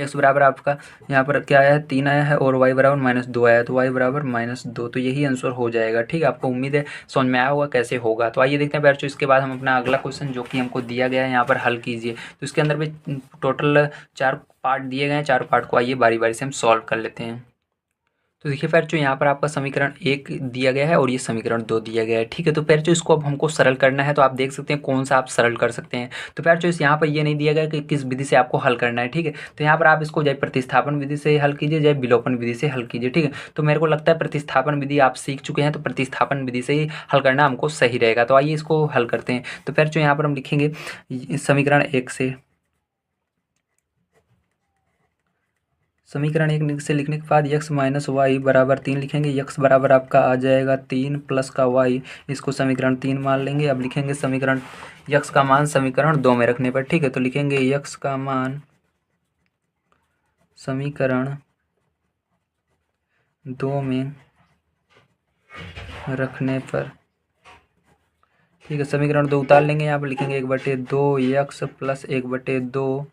x बराबर आपका यहाँ पर क्या आया है, 3 आया है, और y बराबर -2 आया है, तो y बराबर -2। तो यही आंसर हो जाएगा। ठीक है, आपको उम्मीद है समझ में आया होगा कैसे होगा। तो आइए देखते हैं बच्चों, इसके बाद हम अपना अगला क्वेश्चन जो कि हमको दिया गया है यहाँ पर हल कीजिए। तो इसके अंदर भी टोटल 4 पार्ट दिए गए हैं, 4 पार्ट को आइए बारी बारी से हम सॉल्व कर लेते हैं। तो देखिए फिर जो यहाँ पर आपका समीकरण 1 दिया गया है और ये समीकरण 2 दिया गया है। ठीक है, तो फिर जो इसको अब हमको सरल करना है, तो आप देख सकते हैं कौन सा आप सरल कर सकते हैं। तो फिर जो इस यहाँ पर ये नहीं दिया गया कि किस विधि से आपको हल करना है। ठीक है, तो यहाँ पर आप इसको चाहे प्रतिस्थापन विधि से हल कीजिए, चाहे विलोपन विधि से हल कीजिए। ठीक है, तो मेरे को लगता है प्रतिस्थापन विधि आप सीख चुके हैं, तो प्रतिस्थापन विधि से ही हल करना हमको सही रहेगा। तो आइए इसको हल करते हैं। तो फिर जो यहाँ पर हम लिखेंगे समीकरण 1 से, समीकरण 1 से लिखने के बाद x माइनस वाई बराबर 3 लिखेंगे। x बराबर आपका आ जाएगा 3 प्लस का y, इसको समीकरण 3 मान लेंगे। अब लिखेंगे समीकरण x का मान समीकरण 2 में रखने पर। ठीक है, तो लिखेंगे x का मान समीकरण 2 में रखने पर। ठीक है, समीकरण 2 उतार लेंगे, यहाँ पर लिखेंगे 1/2 x प्लस 1/2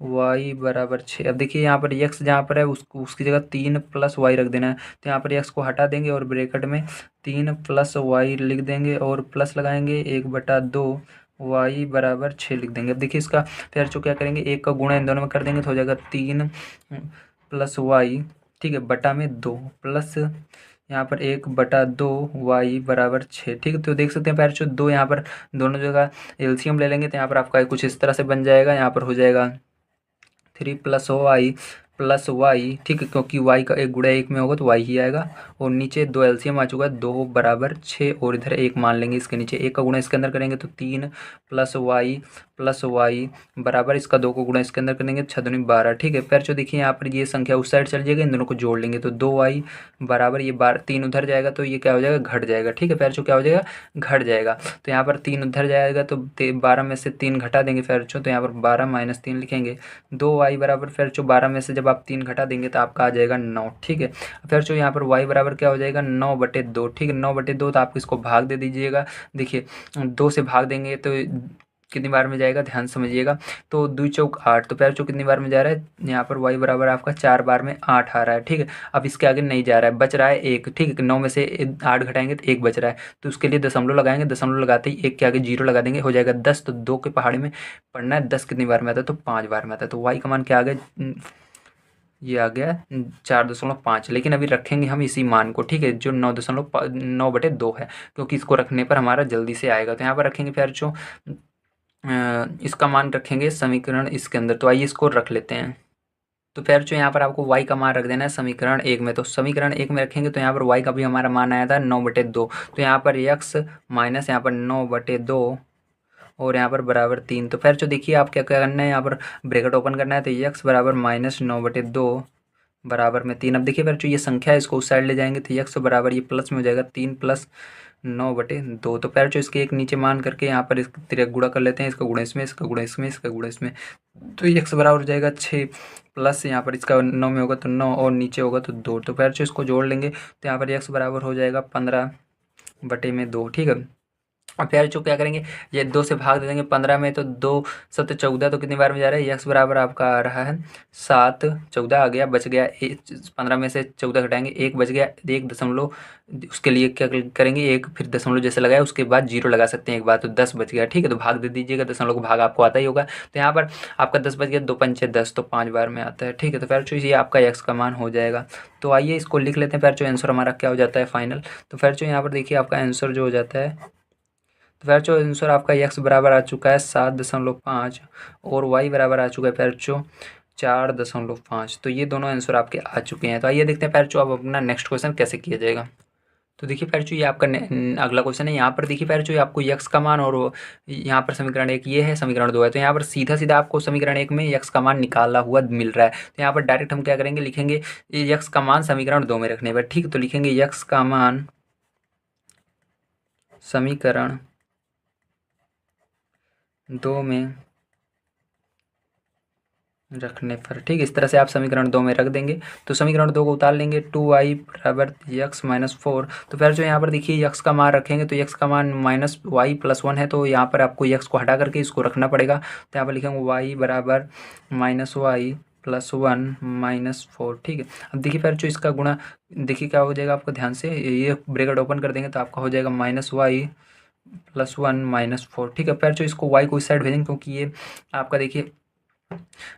y बराबर 6। अब देखिए यहाँ पर x जहाँ पर है उसकी जगह 3 प्लस y रख देना है। तो यहाँ पर x को हटा देंगे और ब्रैकेट में 3 प्लस y लिख देंगे और प्लस लगाएंगे 1/2 y बराबर 6 लिख देंगे। अब देखिए इसका फिर जो क्या करेंगे, 1 का गुणा इन दोनों में कर देंगे तो हो जाएगा 3 प्लस y, ठीक है, बटा में 2 प्लस यहाँ पर 1/2 y बराबर 6। ठीक है, तो देख सकते हैं पैर जो 2 यहाँ पर दोनों जगह एलसीएम ले लेंगे, तो यहाँ पर आपका कुछ इस तरह से बन जाएगा। यहाँ पर हो जाएगा 3 प्लस वाई प्लस वाई, ठीक है, क्योंकि वाई का एक गुणा एक में होगा तो वाई ही आएगा। और नीचे 2 एलसीएम आ चुका है, 2 बराबर 6 और इधर 1 मान लेंगे इसके नीचे। 1 का गुणा इसके अंदर करेंगे तो 3 प्लस वाई बराबर इसका 2 को गुणा इसके अंदर करेंगे 6 दूनी 12, ठीक है। फिर जो देखिए यहाँ पर ये संख्या उस साइड चल जाएगी, इन दोनों को जोड़ लेंगे तो 2 वाई बराबर ये 3 उधर जाएगा तो ये क्या हो जाएगा, घट जाएगा, ठीक है। फिर जो क्या हो जाएगा, घट जाएगा। तो यहाँ पर 3 उधर जाएगा तो 12 में से 3 घटा देंगे फिर तो यहाँ पर 12 माइनस 3 लिखेंगे। 2 वाई बराबर फिर जो 12 में से जब आप 3 घटा देंगे तो आपका आ जाएगा 9, ठीक है। फिर जो यहाँ पर वाई बराबर क्या हो जाएगा, 9/2, ठीक है। 9/2 तो आप इसको भाग दे दीजिएगा। देखिए 2 से भाग देंगे तो कितनी बार में जाएगा, ध्यान समझिएगा। तो 2 चौक 8, तो पैर चौक कितनी बार में जा रहा है, यहाँ पर वाई बराबर आपका 4 बार में 8 आ रहा है, ठीक है। अब इसके आगे नहीं जा रहा है, बच रहा है 1, ठीक है। 9 में से 8 घटाएंगे तो 1 बच रहा है, तो उसके लिए दशमलव लगाएंगे। दशमलव लगाते ही 1 के आगे 0 लगा देंगे, हो जाएगा 10। तो 2 के पहाड़ी में पढ़ना है, 10 कितनी बार में आता है, तो 5 बार में आता है। तो वाई का मान क्या आ गया, ये आ गया 4.5। लेकिन अभी रखेंगे हम इसी मान को, ठीक है, जो 9.2 है, क्योंकि इसको रखने पर हमारा जल्दी से आएगा। तो यहाँ पर रखेंगे फिर जो इसका मान रखेंगे समीकरण इसके अंदर। तो आइए इसको रख लेते हैं। तो फिर जो यहाँ पर आपको y का मान रख देना है समीकरण 1 में। तो समीकरण 1 में रखेंगे तो यहाँ पर y का भी हमारा मान आया था 9/2। तो यहाँ पर x माइनस यहाँ पर 9/2 और यहाँ पर बराबर 3। तो फिर जो देखिए आप क्या क्या करना है, यहाँ पर ब्रैकेट ओपन करना है। तो x बराबर -9/2 बराबर में 3। अब देखिए फिर जो ये संख्या है इसको उस साइड ले जाएंगे तो x बराबर ये प्लस में हो जाएगा 3 + 9/2। तो फिर जो इसके एक नीचे मान करके यहाँ पर इसका तिरक गुणा कर लेते हैं, इसका गुणा इसमें, इसका गुणा इसमें, इसका गुणा इसमें। तो x बराबर हो जाएगा 6 प्लस यहाँ पर इसका 9 में होगा तो 9 और नीचे होगा तो 2। तो फिर जो इसको जोड़ लेंगे तो यहाँ पर x बराबर हो जाएगा 15/2, ठीक है। और फिर जो क्या करेंगे, ये 2 से भाग दे देंगे 15 में, तो 2 7 14, तो कितनी बार में जा रहा है, x बराबर आपका आ रहा है 7। 14 आ गया, बच गया 15 में से 14 घटाएंगे 1 बच गया, 1 दशमलव, उसके लिए क्या करेंगे, 1 फिर दशमलव जैसे लगाया उसके बाद 0 लगा सकते हैं एक बार, तो 10 बच गया, ठीक है। तो भाग दे दीजिएगा, दशमलव का भाग आपको आता ही होगा। तो यहाँ पर आपका 10 बच गया, 2 पंचे 10, तो 5 बार में आता है, ठीक है। तो फिर ये आपका x का मान हो जाएगा। तो आइए इसको लिख लेते हैं, फिर जो आंसर हमारा क्या हो जाता है फाइनल। तो फिर जो यहाँ पर देखिए आपका आंसर जो हो जाता है, तो फिर जो आंसर आपका x बराबर आ चुका है 7.5 और y बराबर आ चुका है फिर जो 4.5। तो ये दोनों आंसर आपके आ चुके हैं। तो आइए देखते हैं फिर जो अब अपना नेक्स्ट क्वेश्चन कैसे किया जाएगा। तो देखिए फिर जो ये आपका अगला क्वेश्चन है। यहाँ पर देखिए फिर जो आपको x का मान, और यहाँ पर समीकरण 1 ये है, समीकरण 2 है। तो यहाँ पर सीधा सीधा आपको समीकरण 1 में x का मान निकाला हुआ मिल रहा है। तो यहाँ पर डायरेक्ट हम क्या करेंगे, लिखेंगे x का मान समीकरण 2 में रखने पर, ठीक है। तो लिखेंगे x का मान समीकरण 2 में रखने पर, ठीक है। इस तरह से आप समीकरण 2 में रख देंगे। तो समीकरण 2 को उतार लेंगे, 2y बराबर x - 4। तो फिर जो यहाँ पर देखिए x का मान रखेंगे तो x का मान -y + 1 है, तो यहाँ पर आपको x को हटा करके इसको रखना पड़ेगा। तो यहाँ पर लिखेंगे y बराबर -y + 1 - 4, ठीक है। अब देखिए फिर जो इसका गुणा, देखिए क्या हो जाएगा आपको ध्यान से, ये ब्रैकेट ओपन कर देंगे तो आपका हो जाएगा -y + 1 - 4, ठीक है। फिर जो इसको y को इस साइड भेजेंगे, क्योंकि ये आपका देखिए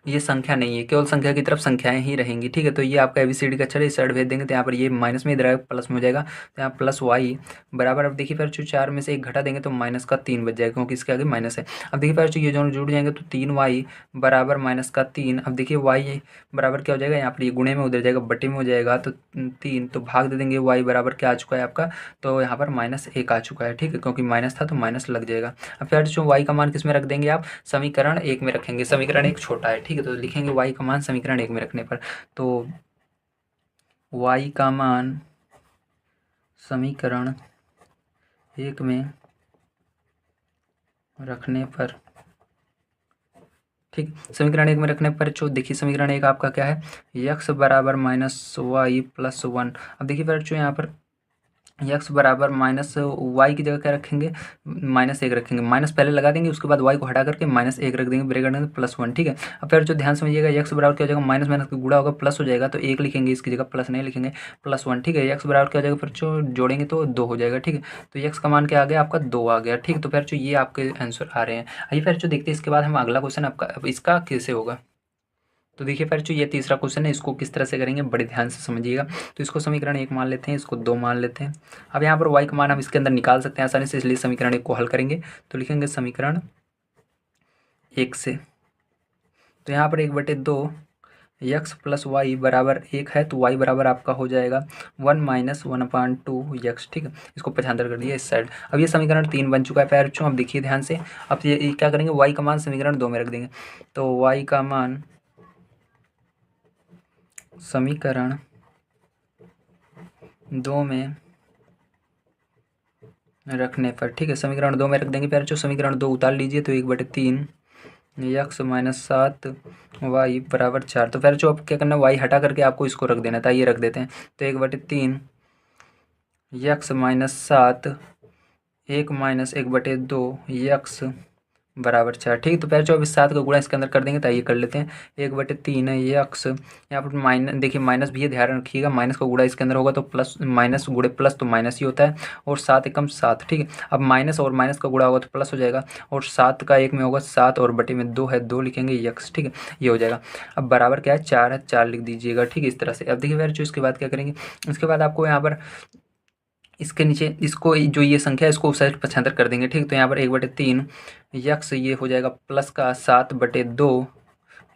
ये संख्या नहीं है, केवल संख्या की तरफ संख्याएं ही रहेंगी, ठीक है। तो ये आपका ABCD का अक्षर इस साइड भेज देंगे तो यहाँ पर ये माइनस में, इधर प्लस में हो जाएगा। तो यहाँ +y बराबर, अब देखिए फिर जो 4 में से 1 घटा देंगे तो -3 बच जाएगा, क्योंकि इसके आगे माइनस है। अब देखिए फिर जो ये दोनों जुड़ जाएंगे तो 3y बराबर -3। अब देखिए y बराबर क्या हो जाएगा, यहाँ पर ये गुणे में उधर जाएगा, बटे में हो जाएगा, तो 3, तो भाग दे देंगे। y बराबर क्या आ चुका है आपका, तो यहाँ पर -1 आ चुका है, ठीक है, क्योंकि माइनस था तो माइनस लग जाएगा। अब फिर जो y का मान किस में रख देंगे, आप समीकरण 1 में रखेंगे। समीकरण 1 छोटा है, ठीक है। तो लिखेंगे y का मान समीकरण 1 में रखने पर, तो y का मान समीकरण 1 में रखने पर, ठीक। समीकरण 1 में रखने पर जो देखिए समीकरण 1 आपका क्या है, x बराबर -y + 1। अब देखिए फिर जो यहाँ पर x बराबर -y की जगह क्या रखेंगे, -1 रखेंगे। माइनस पहले लगा देंगे, उसके बाद y को हटा करके -1 रख देंगे, ब्रैकेट में +1, ठीक है। अब फिर जो ध्यान समझिएगा, x बराबर क्या हो जाएगा, माइनस माइनस का गुणा होगा, प्लस हो जाएगा, तो 1 लिखेंगे, इसकी जगह प्लस नहीं लिखेंगे, +1, ठीक है। x बराबर क्या हो जाएगा, फिर जो जोड़ेंगे तो 2 हो जाएगा, ठीक है। तो x का मान क्या आ गया आपका, 2 आ गया, ठीक। तो फिर जो ये आपके आंसर आ रहे हैं। आइए फिर जो देखते हैं इसके बाद हम अगला क्वेश्चन आपका, अब इसका कैसे होगा। तो देखिए फिर जो ये तीसरा क्वेश्चन है, इसको किस तरह से करेंगे, बड़े ध्यान से समझिएगा। तो इसको समीकरण 1 मान लेते हैं, इसको 2 मान लेते हैं। अब यहाँ पर y का मान हम इसके अंदर निकाल सकते हैं आसानी से, इसलिए समीकरण 1 को हल करेंगे। तो लिखेंगे समीकरण 1 से, तो यहाँ पर 1/2 यक्स प्लस वाई बराबर 1 है, तो वाई बराबर आपका हो जाएगा 1 माइनस 1/2 यक्स। ठीक है, इसको 75 कर दिया इस साइड। अब ये समीकरण 3 बन चुका है प्यारे बच्चों। अब देखिए ध्यान से, अब ये क्या करेंगे, वाई का मान समीकरण 2 में रख देंगे। तो वाई का मान समीकरण 2 में रखने पर, ठीक है, समीकरण 2 में रख देंगे प्यारे बच्चों। समीकरण 2 उतार लीजिए, तो 1/3 यक्स माइनस 7 वाई बराबर 4। तो फिर जो अब क्या करना है, वाई हटा करके आपको इसको रख देना था, ये रख देते हैं। तो 1/3 यक्स माइनस 7 1 माइनस 1/2 यक्स बराबर 4। ठीक, तो पहले जो अब इस 7 का गुणा इसके अंदर कर देंगे, तो ये कर लेते हैं। 1/3 यक्स, यहाँ पर माइनस, देखिए माइनस भी है, ध्यान रखिएगा, माइनस का गुणा इसके अंदर होगा तो प्लस, माइनस गुणे प्लस तो माइनस ही होता है। और 7 एकम 7, ठीक है। अब माइनस और माइनस का गुणा होगा तो प्लस हो जाएगा, और 7 का 1 में होगा 7 और बटे में 2 है, 2 लिखेंगे यक्स। ठीक है, ये हो जाएगा। अब बराबर क्या है, 4 है, 4 लिख दीजिएगा। ठीक है, इस तरह से। अब देखिए फिर जो इसके बाद क्या करेंगे, इसके बाद आपको यहाँ पर इसके नीचे इसको, जो ये संख्या है, इसको साइड 75 कर देंगे। ठीक, तो यहाँ पर 1/3 यक्स ये हो जाएगा प्लस का 7/2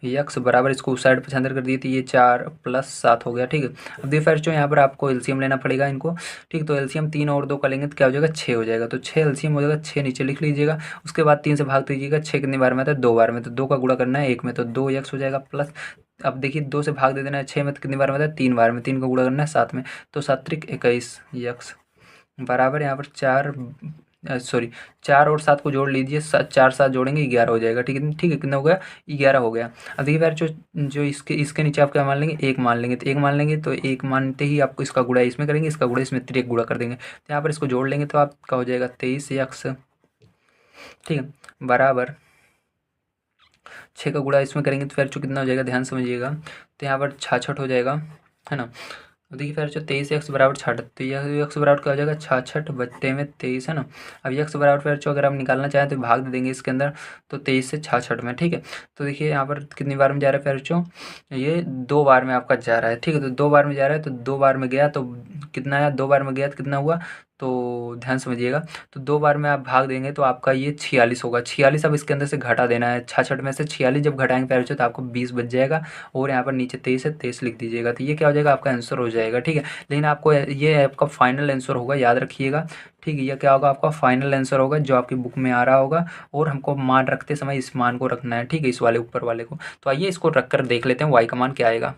यक्स बराबर, इसको उस साइड 75 कर दिए, तो ये 4 प्लस 7 हो गया। ठीक है, अब देखिए फिर जो यहाँ पर आपको एलसीएम लेना पड़ेगा इनको। ठीक, तो एलसीएम 3 और 2 का लेंगे तो क्या हो जाएगा, 6 हो जाएगा। तो 6 एलसीएम हो जाएगा, 6 नीचे लिख लीजिएगा। उसके बाद 3 से भाग दीजिएगा। 6 कितनी बार में आता है, 2 बार में, तो 2 का गुणा करना है 1 में, तो 2 यक्स हो जाएगा प्लस। अब देखिए 2 से भाग दे देना है 6 में, तो कितनी बार में आता है, 3 बार में, 3 का गुणा करना है 7 में, तो 7 त्रिक 21 यक्स बराबर, यहाँ पर 4 सॉरी 4 और 7 को जोड़ लीजिए, 4 7 जोड़ेंगे 11 हो जाएगा। ठीक है, ठीक है, कितना हो गया, 11 हो गया। अब देखिए यार जो जो इसके नीचे आप क्या मान लेंगे, 1 मान लेंगे। तो 1 मान लेंगे, तो 1 मानते ही आपको इसका गुणा इसमें करेंगे, इसका गुणा इसमें, त्रिक गुणा कर देंगे। तो यहाँ पर इसको जोड़ लेंगे तो आपका हो जाएगा 23 यक्स। ठीक है, बराबर 6 का गुणा इसमें करेंगे तो फिर जो कितना हो जाएगा, ध्यान समझिएगा, तो यहाँ पर 66 हो जाएगा, है ना। देखिए फिर जो 23 एक्स बराबर 66, तो यह एक्स बराबर क्या हो जाएगा, 66 बट्टे में 23, है ना। अब एक्स बराबर फिर जो अगर आप निकालना चाहें तो भाग दे देंगे इसके अंदर, तो 23 से 66 में। ठीक है, तो देखिए यहाँ पर कितनी बार में जा रहा है फिर जो, ये 2 बार में आपका जा रहा है। ठीक है, तो 2 बार में जा रहा है, तो 2 बार में गया तो कितना आया, 2 बार में गया तो कितना हुआ, तो ध्यान समझिएगा, तो 2 बार में आप भाग देंगे तो आपका ये 46 होगा। 46 अब इसके अंदर से घटा देना है, 66 में से 46 जब घटाएंगे प्यारे बच्चों तो आपको 20 बच जाएगा, और यहाँ पर नीचे 23 है, 23 लिख दीजिएगा। तो ये क्या हो जाएगा, आपका आंसर हो जाएगा। ठीक है, लेकिन आपको ये आपका फाइनल आंसर होगा, याद रखिएगा। ठीक है, ये क्या होगा, आपका फाइनल आंसर होगा जो आपकी बुक में आ रहा होगा, और हमको मान रखते समय इस मान को रखना है। ठीक है, इस वाले ऊपर वाले को। तो आइए इसको रख कर देख लेते हैं वाई का मान क्या आएगा।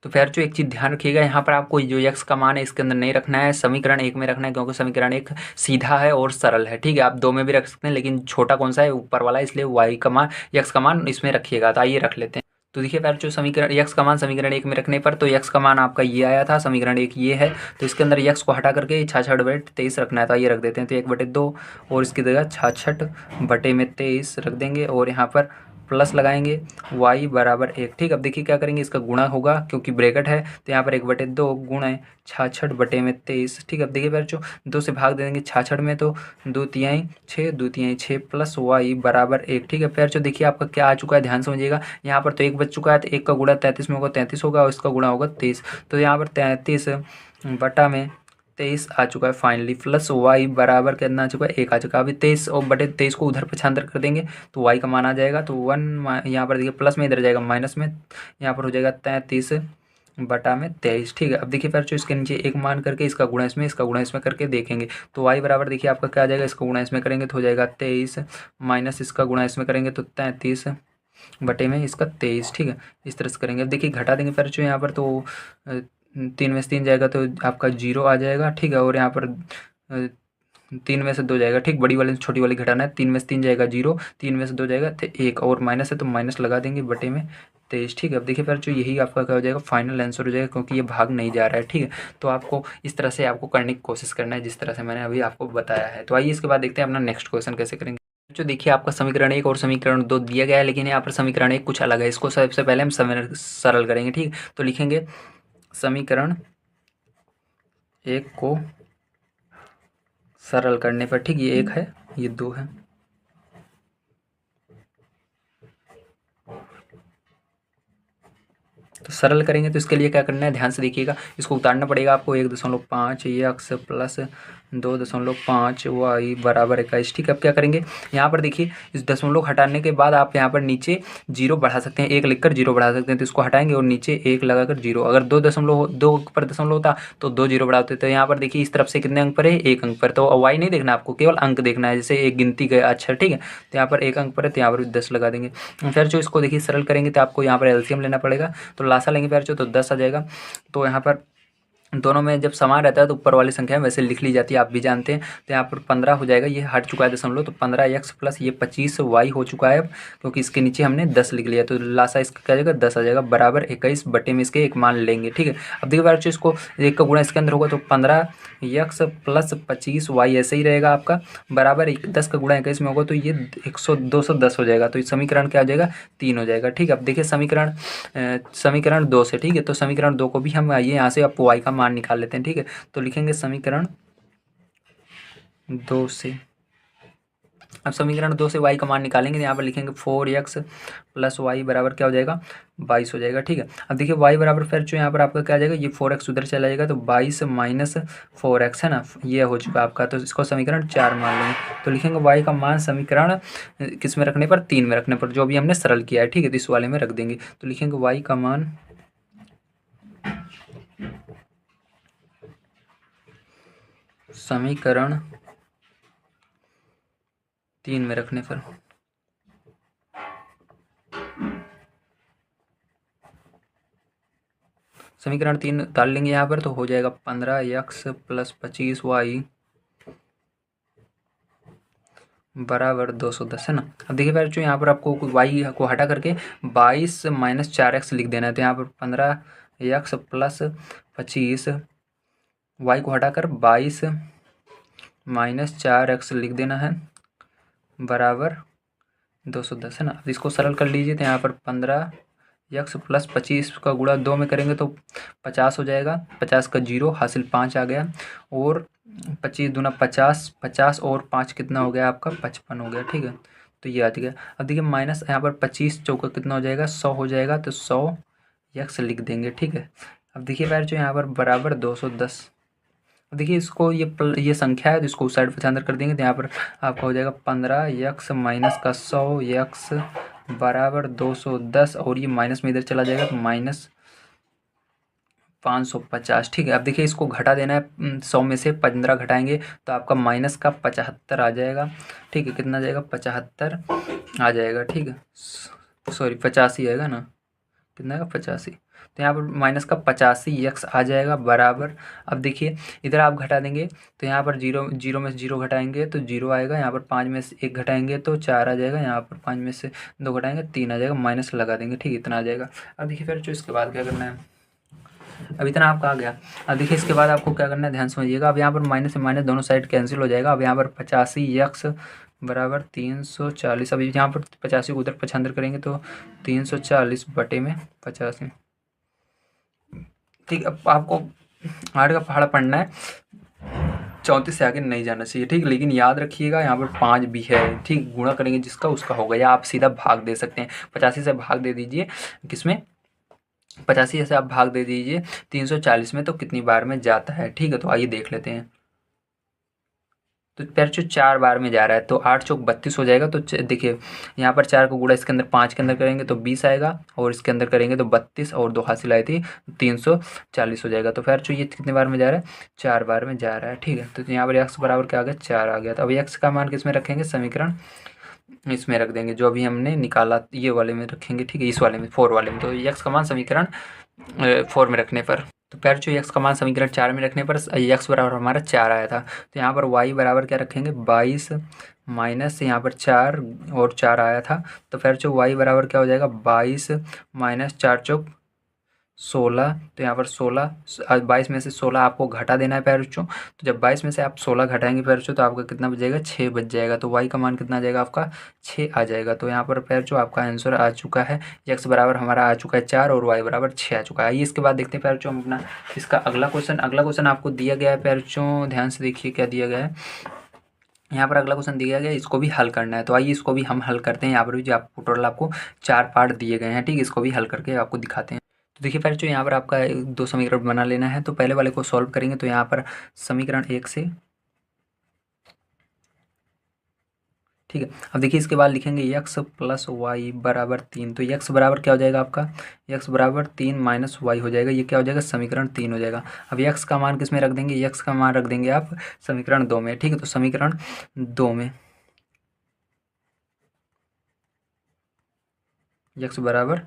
तो फिर जो एक चीज़ ध्यान रखिएगा, यहाँ पर आपको जो यक्स का मान है इसके अंदर नहीं रखना है, समीकरण 1 में रखना है, क्योंकि समीकरण 1 सीधा है और सरल है। ठीक है, आप 2 में भी रख सकते हैं, लेकिन छोटा कौन सा है, ऊपर वाला, इसलिए वाई का मान, यक्स का मान इसमें रखिएगा। तो आइए रख लेते हैं। तो देखिए फिर जो समीकरण यक्स का मान समीकरण 1 में रखने पर, तो यक्स का मान आपका ये आया था, समीकरण 1 ये है, तो इसके अंदर यक्स को हटा करके 66/23 रखना है। तो ये रख देते हैं, तो 1/2 और इसकी जगह 66/23 रख देंगे, और यहाँ पर प्लस लगाएंगे, y बराबर 1। ठीक, अब देखिए क्या करेंगे, इसका गुणा होगा क्योंकि ब्रैकेट है, तो यहाँ पर 1/2 गुणे 66/23। ठीक, अब देखिए बच्चों 2 से भाग दे देंगे 66 में, तो 2 तिहाई 6, 2 तिहाई 6 प्लस y बराबर 1। ठीक है, फिर जो देखिए आपका क्या आ चुका है, ध्यान समझिएगा, यहाँ पर तो 1 बच चुका है, तो 1 का गुणा 33 में होगा, 33 होगा, और इसका गुणा होगा 23, तो यहाँ पर 33 बटा में 23 आ चुका है फाइनली, प्लस वाई बराबर कितना आ चुका है, 1 आ चुका है। अभी 23 और बटे 23 को उधर 75 कर देंगे तो वाई का मान आ जाएगा, तो 1 यहाँ पर देखिए प्लस में, इधर जाएगा माइनस में, यहाँ पर हो जाएगा 33 बटा में 23। ठीक है, अब देखिए फिर जो इसके नीचे 1 मान करके इसका गुणा इसमें, इसका गुणा इसमें करके देखेंगे, तो वाई बराबर देखिए आपका क्या आ जाएगा, इसका गुणा इसमें करेंगे तो हो जाएगा 23, माइनस इसका गुणा इसमें करेंगे तो 33 बटे में इसका 23। ठीक है, इस तरह से करेंगे। अब देखिए घटा देंगे फिर जो यहाँ पर, तो 3 में से 3 जाएगा तो आपका 0 आ जाएगा। ठीक है, और यहाँ पर 3 में से 2 जाएगा। ठीक, बड़ी वाली छोटी वाली घटाना है, 3 में से 3 जाएगा 0, 3 में से 2 जाएगा तो 1, और माइनस है तो माइनस लगा देंगे बटे में 23। ठीक है, अब देखिए फिर जो यही आपका क्या हो जाएगा, फाइनल आंसर हो जाएगा, क्योंकि ये भाग नहीं जा रहा है। ठीक है, तो आपको इस तरह से आपको करने की कोशिश करना है, जिस तरह से मैंने अभी आपको बताया है। तो आइए इसके बाद देखते हैं अपना नेक्स्ट क्वेश्चन कैसे करेंगे। जो देखिए आपका समीकरण 1 और समीकरण 2 दिया गया है, लेकिन यहाँ पर समीकरण 1 कुछ अलग है, इसको सबसे पहले हम सरल करेंगे। ठीक, तो लिखेंगे समीकरण 1 को सरल करने पर, ठीक, ये 1 है, ये 2 है, तो सरल करेंगे तो इसके लिए क्या करना है, ध्यान से देखिएगा, इसको उतारना पड़ेगा आपको। 1.5 एक्स प्लस 2.5 वाई बराबर 21। ठीक है, अब क्या करेंगे, यहाँ पर देखिए इस दशमलव हटाने के बाद आप यहाँ पर नीचे जीरो बढ़ा सकते हैं, 1 लिखकर जीरो बढ़ा सकते हैं, तो इसको हटाएंगे और नीचे 1 लगाकर जीरो। अगर 2 पर दशमलव होता तो 2 जीरो बढ़ाते। तो यहाँ पर देखिए इस तरफ से कितने अंक पर है, 1 अंक पर, तो वाई नहीं देखना आपको, केवल अंक देखना है, जैसे एक गिनती का अक्षर। ठीक है, तो यहाँ पर 1 अंक पर है, तो यहाँ पर 10 लगा देंगे। फिर जो इसको देखिए सरल करेंगे तो आपको यहाँ पर एलसीएम लेना पड़ेगा, तो लासा लेंगे फिर जो, तो 10 आ जाएगा। तो यहाँ पर दोनों में जब समान रहता है तो ऊपर वाली संख्या वैसे लिख ली जाती है, आप भी जानते हैं। तो यहाँ पर 15 हो जाएगा, ये हट चुका है दशमलव, तो 15 एक्स प्लस ये 25 वाई हो चुका है अब, क्योंकि इसके नीचे हमने 10 लिख लिया, तो लासा इसका क्या जाएगा, 10 आ जाएगा बराबर 21 बटे में इसके एक मान लेंगे। ठीक है, अब देखिए बार इसको एक का गुणा इसके अंदर होगा, तो 15 एक्स प्लस 25 वाई ऐसे ही रहेगा आपका, बराबर 10 का गुणा 21 में होगा तो ये 210 हो जाएगा। तो इस समीकरण क्या आ जाएगा, 3 हो जाएगा। ठीक है, अब देखिए समीकरण 2 से, ठीक है, तो समीकरण 2 को भी हम आइए यहाँ से आप वाई का मान निकाल लेते हैं। ठीक है, तो लिखेंगे समीकरण 2 से, अब समीकरण 2 से y का मान निकालेंगे, यहाँ पर लिखेंगे 4x प्लस वाई बराबर क्या हो जाएगा, 22 हो जाएगा। ठीक है, अब देखिए y बराबर फिर जो यहाँ पर आपका क्या आ जाएगा, ये 4x उधर चला जाएगा, तो 22 माइनस 4x है ना, ये हो चुका आपका। तो इसको समीकरण 4 मान लेंगे, तो लिखेंगे y का मान समीकरण किस में रखने पर, 3 में रखने पर, जो भी हमने सरल किया है। ठीक है, तो इस वाले में रख देंगे, तो लिखेंगे y का मान समीकरण 3 में रखने पर, समीकरण 3 डाल लेंगे यहाँ पर, तो हो जाएगा 15x प्लस 25 वाई बराबर 210 है ना। अब देखिए फिर जो यहाँ पर आपको वाई को हटा करके 22 माइनस 4x लिख देना है, तो यहाँ पर 15x प्लस 25 वाई को हटाकर 22 माइनस 4x लिख देना है बराबर 210 है ना। अब इसको सरल कर लीजिए, तो यहाँ पर 15x प्लस 25 का गुणा 2 में करेंगे तो 50 हो जाएगा, 50 का जीरो हासिल 5 आ गया, और 25 दूना 50, 50 और 5 कितना हो गया आपका, 55 हो गया। ठीक है, तो ये आ गया। अब देखिए माइनस यहाँ पर 25 चौका कितना हो जाएगा, 100 हो जाएगा, तो 100x लिख देंगे। ठीक है, अब देखिए फिर जो यहाँ पर बराबर 210, देखिए इसको ये संख्या है, तो इसको उस साइड पर अंदर कर देंगे, तो यहाँ पर आपका हो जाएगा 15x माइनस का 100x बराबर 210, और ये माइनस में इधर चला जाएगा, तो माइनस 550। ठीक है, अब देखिए इसको घटा देना है, 100 में से 15 घटाएंगे तो आपका माइनस का 75 आ जाएगा। ठीक है, कितना आ जाएगा, 75 आ जाएगा। ठीक है, सॉरी 85 आएगा ना, कितना आएगा, 85, तो यहाँ पर माइनस का 85x आ जाएगा बराबर। अब देखिए इधर आप घटा देंगे, तो यहाँ पर जीरो में से जीरो घटाएंगे तो जीरो आएगा, यहाँ पर 5 में से 1 घटाएंगे तो 4 आ जाएगा, यहाँ पर 5 में से 2 घटाएंगे 3 आ जाएगा, माइनस लगा देंगे। ठीक है, इतना आ जाएगा। अब देखिए फिर जो इसके बाद क्या करना है, अब इतना आपका आ गया। अब देखिए इसके बाद आपको क्या करना है, ध्यान समझिएगा। अब यहाँ पर माइनस से माइनस दोनों साइड कैंसिल हो जाएगा। अब यहाँ पर 85x बराबर 340, अभी यहाँ पर 85 को उधर 75 करेंगे तो 340 बटे में 85। ठीक, अब आपको 8 का पहाड़ा पढ़ना है, 34 से आगे नहीं जाना चाहिए। ठीक, लेकिन याद रखिएगा यहाँ पर 5 भी है। ठीक, गुणा करेंगे जिसका उसका होगा, या आप सीधा भाग दे सकते हैं, 85 से भाग दे दीजिए, किसमें, 85 से आप भाग दे दीजिए 340 में, तो कितनी बार में जाता है। ठीक है, तो आइए देख लेते हैं। तो पैरचो 4 बार में जा रहा है, तो 8 चौक 32 हो जाएगा। तो देखिए यहाँ पर 4 को गुणा इसके अंदर 5 के अंदर करेंगे तो 20 आएगा, और इसके अंदर करेंगे तो 32, और 2 हासिल आई थी 340 हो जाएगा। तो पैरचो ये कितने बार में जा रहा है, 4 बार में जा रहा है। ठीक है, तो यहाँ पर एक्स बराबर क्या आ गया, 4 आ गया। तो अब एक्स का मान किस में रखेंगे, समीकरण इसमें रख देंगे, जो अभी हमने निकाला ये वाले में रखेंगे। ठीक है, इस वाले में 4 वाले में, तो एक्स का मान समीकरण 4 में रखने पर, तो पैर जो एक्स का मान समीकरण 4 में रखने पर एक्स बराबर हमारा 4 आया था। तो यहाँ पर वाई बराबर क्या रखेंगे, 22 माइनस यहाँ पर 4 और 4 आया था, तो फिर जो वाई बराबर क्या हो जाएगा, 22 माइनस 4 चौक 16। तो यहाँ पर 16, 22 में से 16 आपको घटा देना है पैरचों। तो जब 22 में से आप 16 घटाएंगे पैरचों, तो आपका कितना बच जाएगा, 6 बच जाएगा। तो वाई का मान कितना आ जाएगा आपका, 6 आ जाएगा। तो यहाँ पर पैरचों आपका आंसर आ चुका है, एक्स बराबर हमारा आ चुका है 4 और वाई बराबर 6 आ चुका है। आइए इसके बाद देखते हैं पैरचों हम अपना इसका अगला क्वेश्चन आपको दिया गया है पैरचों, ध्यान से देखिए क्या दिया गया है। यहाँ पर अगला क्वेश्चन दिया गया है, इसको भी हल करना है। तो आइए इसको भी हम हल करते हैं। यहाँ पर भी जो आपको टोटल आपको 4 पार्ट दिए गए हैं। ठीक, इसको भी हल करके आपको दिखाते हैं। तो देखिए फ्रेंड्स, जो यहाँ पर आपका 2 समीकरण बना लेना है। तो पहले वाले को सॉल्व करेंगे तो यहाँ पर समीकरण 1 से, ठीक है। अब देखिए इसके बाद लिखेंगे x प्लस वाई बराबर 3। तो x बराबर क्या हो जाएगा आपका, x बराबर 3 माइनस वाई हो जाएगा। ये क्या हो जाएगा, समीकरण 3 हो जाएगा। अब x का मान किस में रख देंगे, x का मान रख देंगे आप समीकरण 2 में, ठीक है। तो समीकरण 2 में x बराबर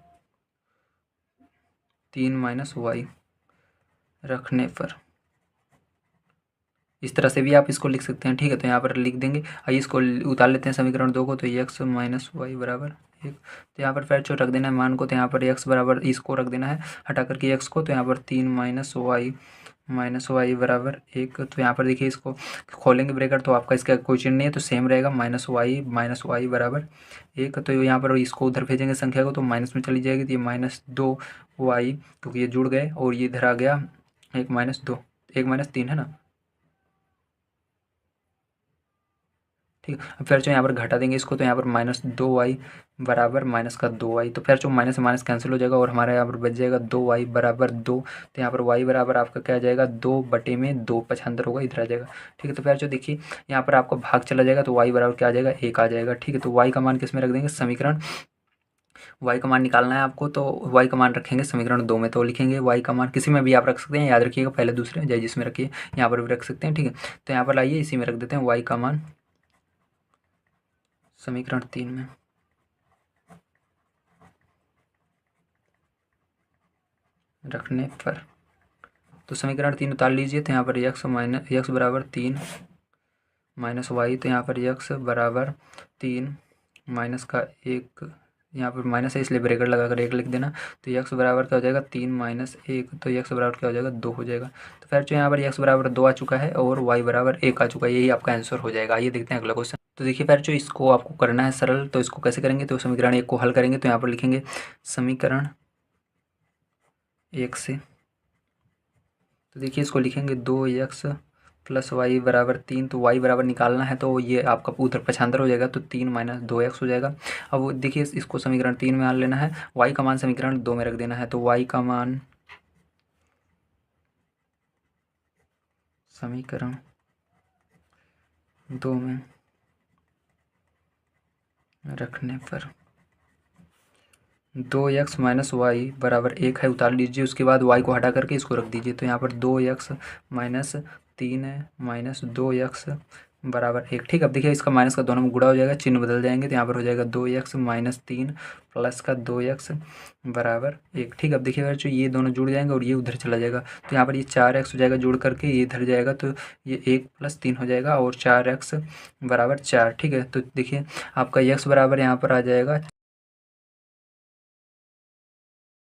3 माइनस वाई रखने पर, इस तरह से भी आप इसको लिख सकते हैं, ठीक है। तो यहाँ पर लिख देंगे। आइए इसको उतार लेते हैं समीकरण 2 को। तो x माइनस वाई बराबर 1। तो यहाँ पर फिर जो रख देना है मान को, तो यहाँ पर x बराबर इसको रख देना है हटा करके x को। तो यहाँ पर 3 माइनस वाई बराबर 1। तो यहाँ पर देखिए इसको खोलेंगे ब्रैकेट तो आपका इसका कोई चिन्ह नहीं है तो सेम रहेगा, माइनस वाई बराबर 1। तो यहाँ पर इसको उधर भेजेंगे संख्या को तो माइनस में चली जाएगी। तो ये -2y, क्योंकि ये जुड़ गए और ये इधर आ गया 1 - 3 है ना, ठीक है। अब फिर जो यहाँ पर घटा देंगे इसको। तो यहाँ पर -2y बराबर -2y। तो फिर जो माइनस से माइनस कैंसिल हो जाएगा और हमारे यहाँ पर बच जाएगा 2y बराबर 2। तो यहाँ पर y बराबर आपका क्या आ जाएगा, 2/2 पचहत्तर होगा, इधर आ जाएगा, ठीक है। तो फिर जो देखिए यहाँ पर आपको भाग चला जाएगा तो y बराबर क्या आ जाएगा, 1 आ जाएगा, ठीक है। तो y का मान किस में रख देंगे, समीकरण, y का मान निकालना है आपको। तो y का मान रखेंगे समीकरण 2 में। तो लिखेंगे y का मान किसी में भी आप रख सकते हैं, याद रखिएगा पहले दूसरे चाहे जिसमें रखिए, यहाँ पर भी रख सकते हैं, ठीक है। तो यहाँ पर लाइए इसी में रख देते हैं y का मान समीकरण 3 में रखने पर। तो समीकरण 3 उतार लीजिए। तो यहाँ पर x बराबर 3 माइनस वाई। तो यहाँ पर x बराबर 3 माइनस का 1, यहाँ पर माइनस है इसलिए ब्रैकेट लगा कर 1 लिख देना। तो x बराबर क्या हो जाएगा, 3 माइनस 1। तो x बराबर क्या हो जाएगा, 2 हो जाएगा। तो फिर जो यहाँ पर x बराबर 2 आ चुका है और y बराबर 1 आ चुका है, यही आपका आंसर हो जाएगा। आइए देखते हैं अगला क्वेश्चन। तो देखिए फिर जो इसको आपको करना है सरल, तो इसको कैसे करेंगे, तो समीकरण 1 को हल करेंगे। तो यहाँ पर लिखेंगे समीकरण 1 से, तो देखिए इसको लिखेंगे 2x प्लस वाई बराबर 3। तो y बराबर निकालना है तो ये आपका उधर पछांतर हो जाएगा। तो 3 माइनस 2x हो जाएगा। अब देखिए इसको समीकरण 3 में मान लेना है, y का मान समीकरण 2 में रख देना है। तो y का मान समीकरण 2 में रखने पर 2x माइनस वाई बराबर 1 है, उतार लीजिए। उसके बाद y को हटा करके इसको रख दीजिए। तो यहाँ पर 2x माइनस 3 है माइनस 2x बराबर 1, ठीक है। अब देखिए इसका माइनस का दोनों में गुणा हो जाएगा, चिन्ह बदल जाएंगे। तो यहाँ पर हो जाएगा 2x माइनस 3 प्लस का 2x बराबर 1, ठीक है। अब देखिए जो ये दोनों जुड़ जाएंगे और ये उधर चला जाएगा। तो यहाँ पर ये 4x हो जाएगा, जुड़ करके ये इधर जाएगा। तो ये 1 + 3 हो जाएगा और 4x बराबर 4, ठीक है। तो देखिए आपका x बराबर यहाँ पर आ जाएगा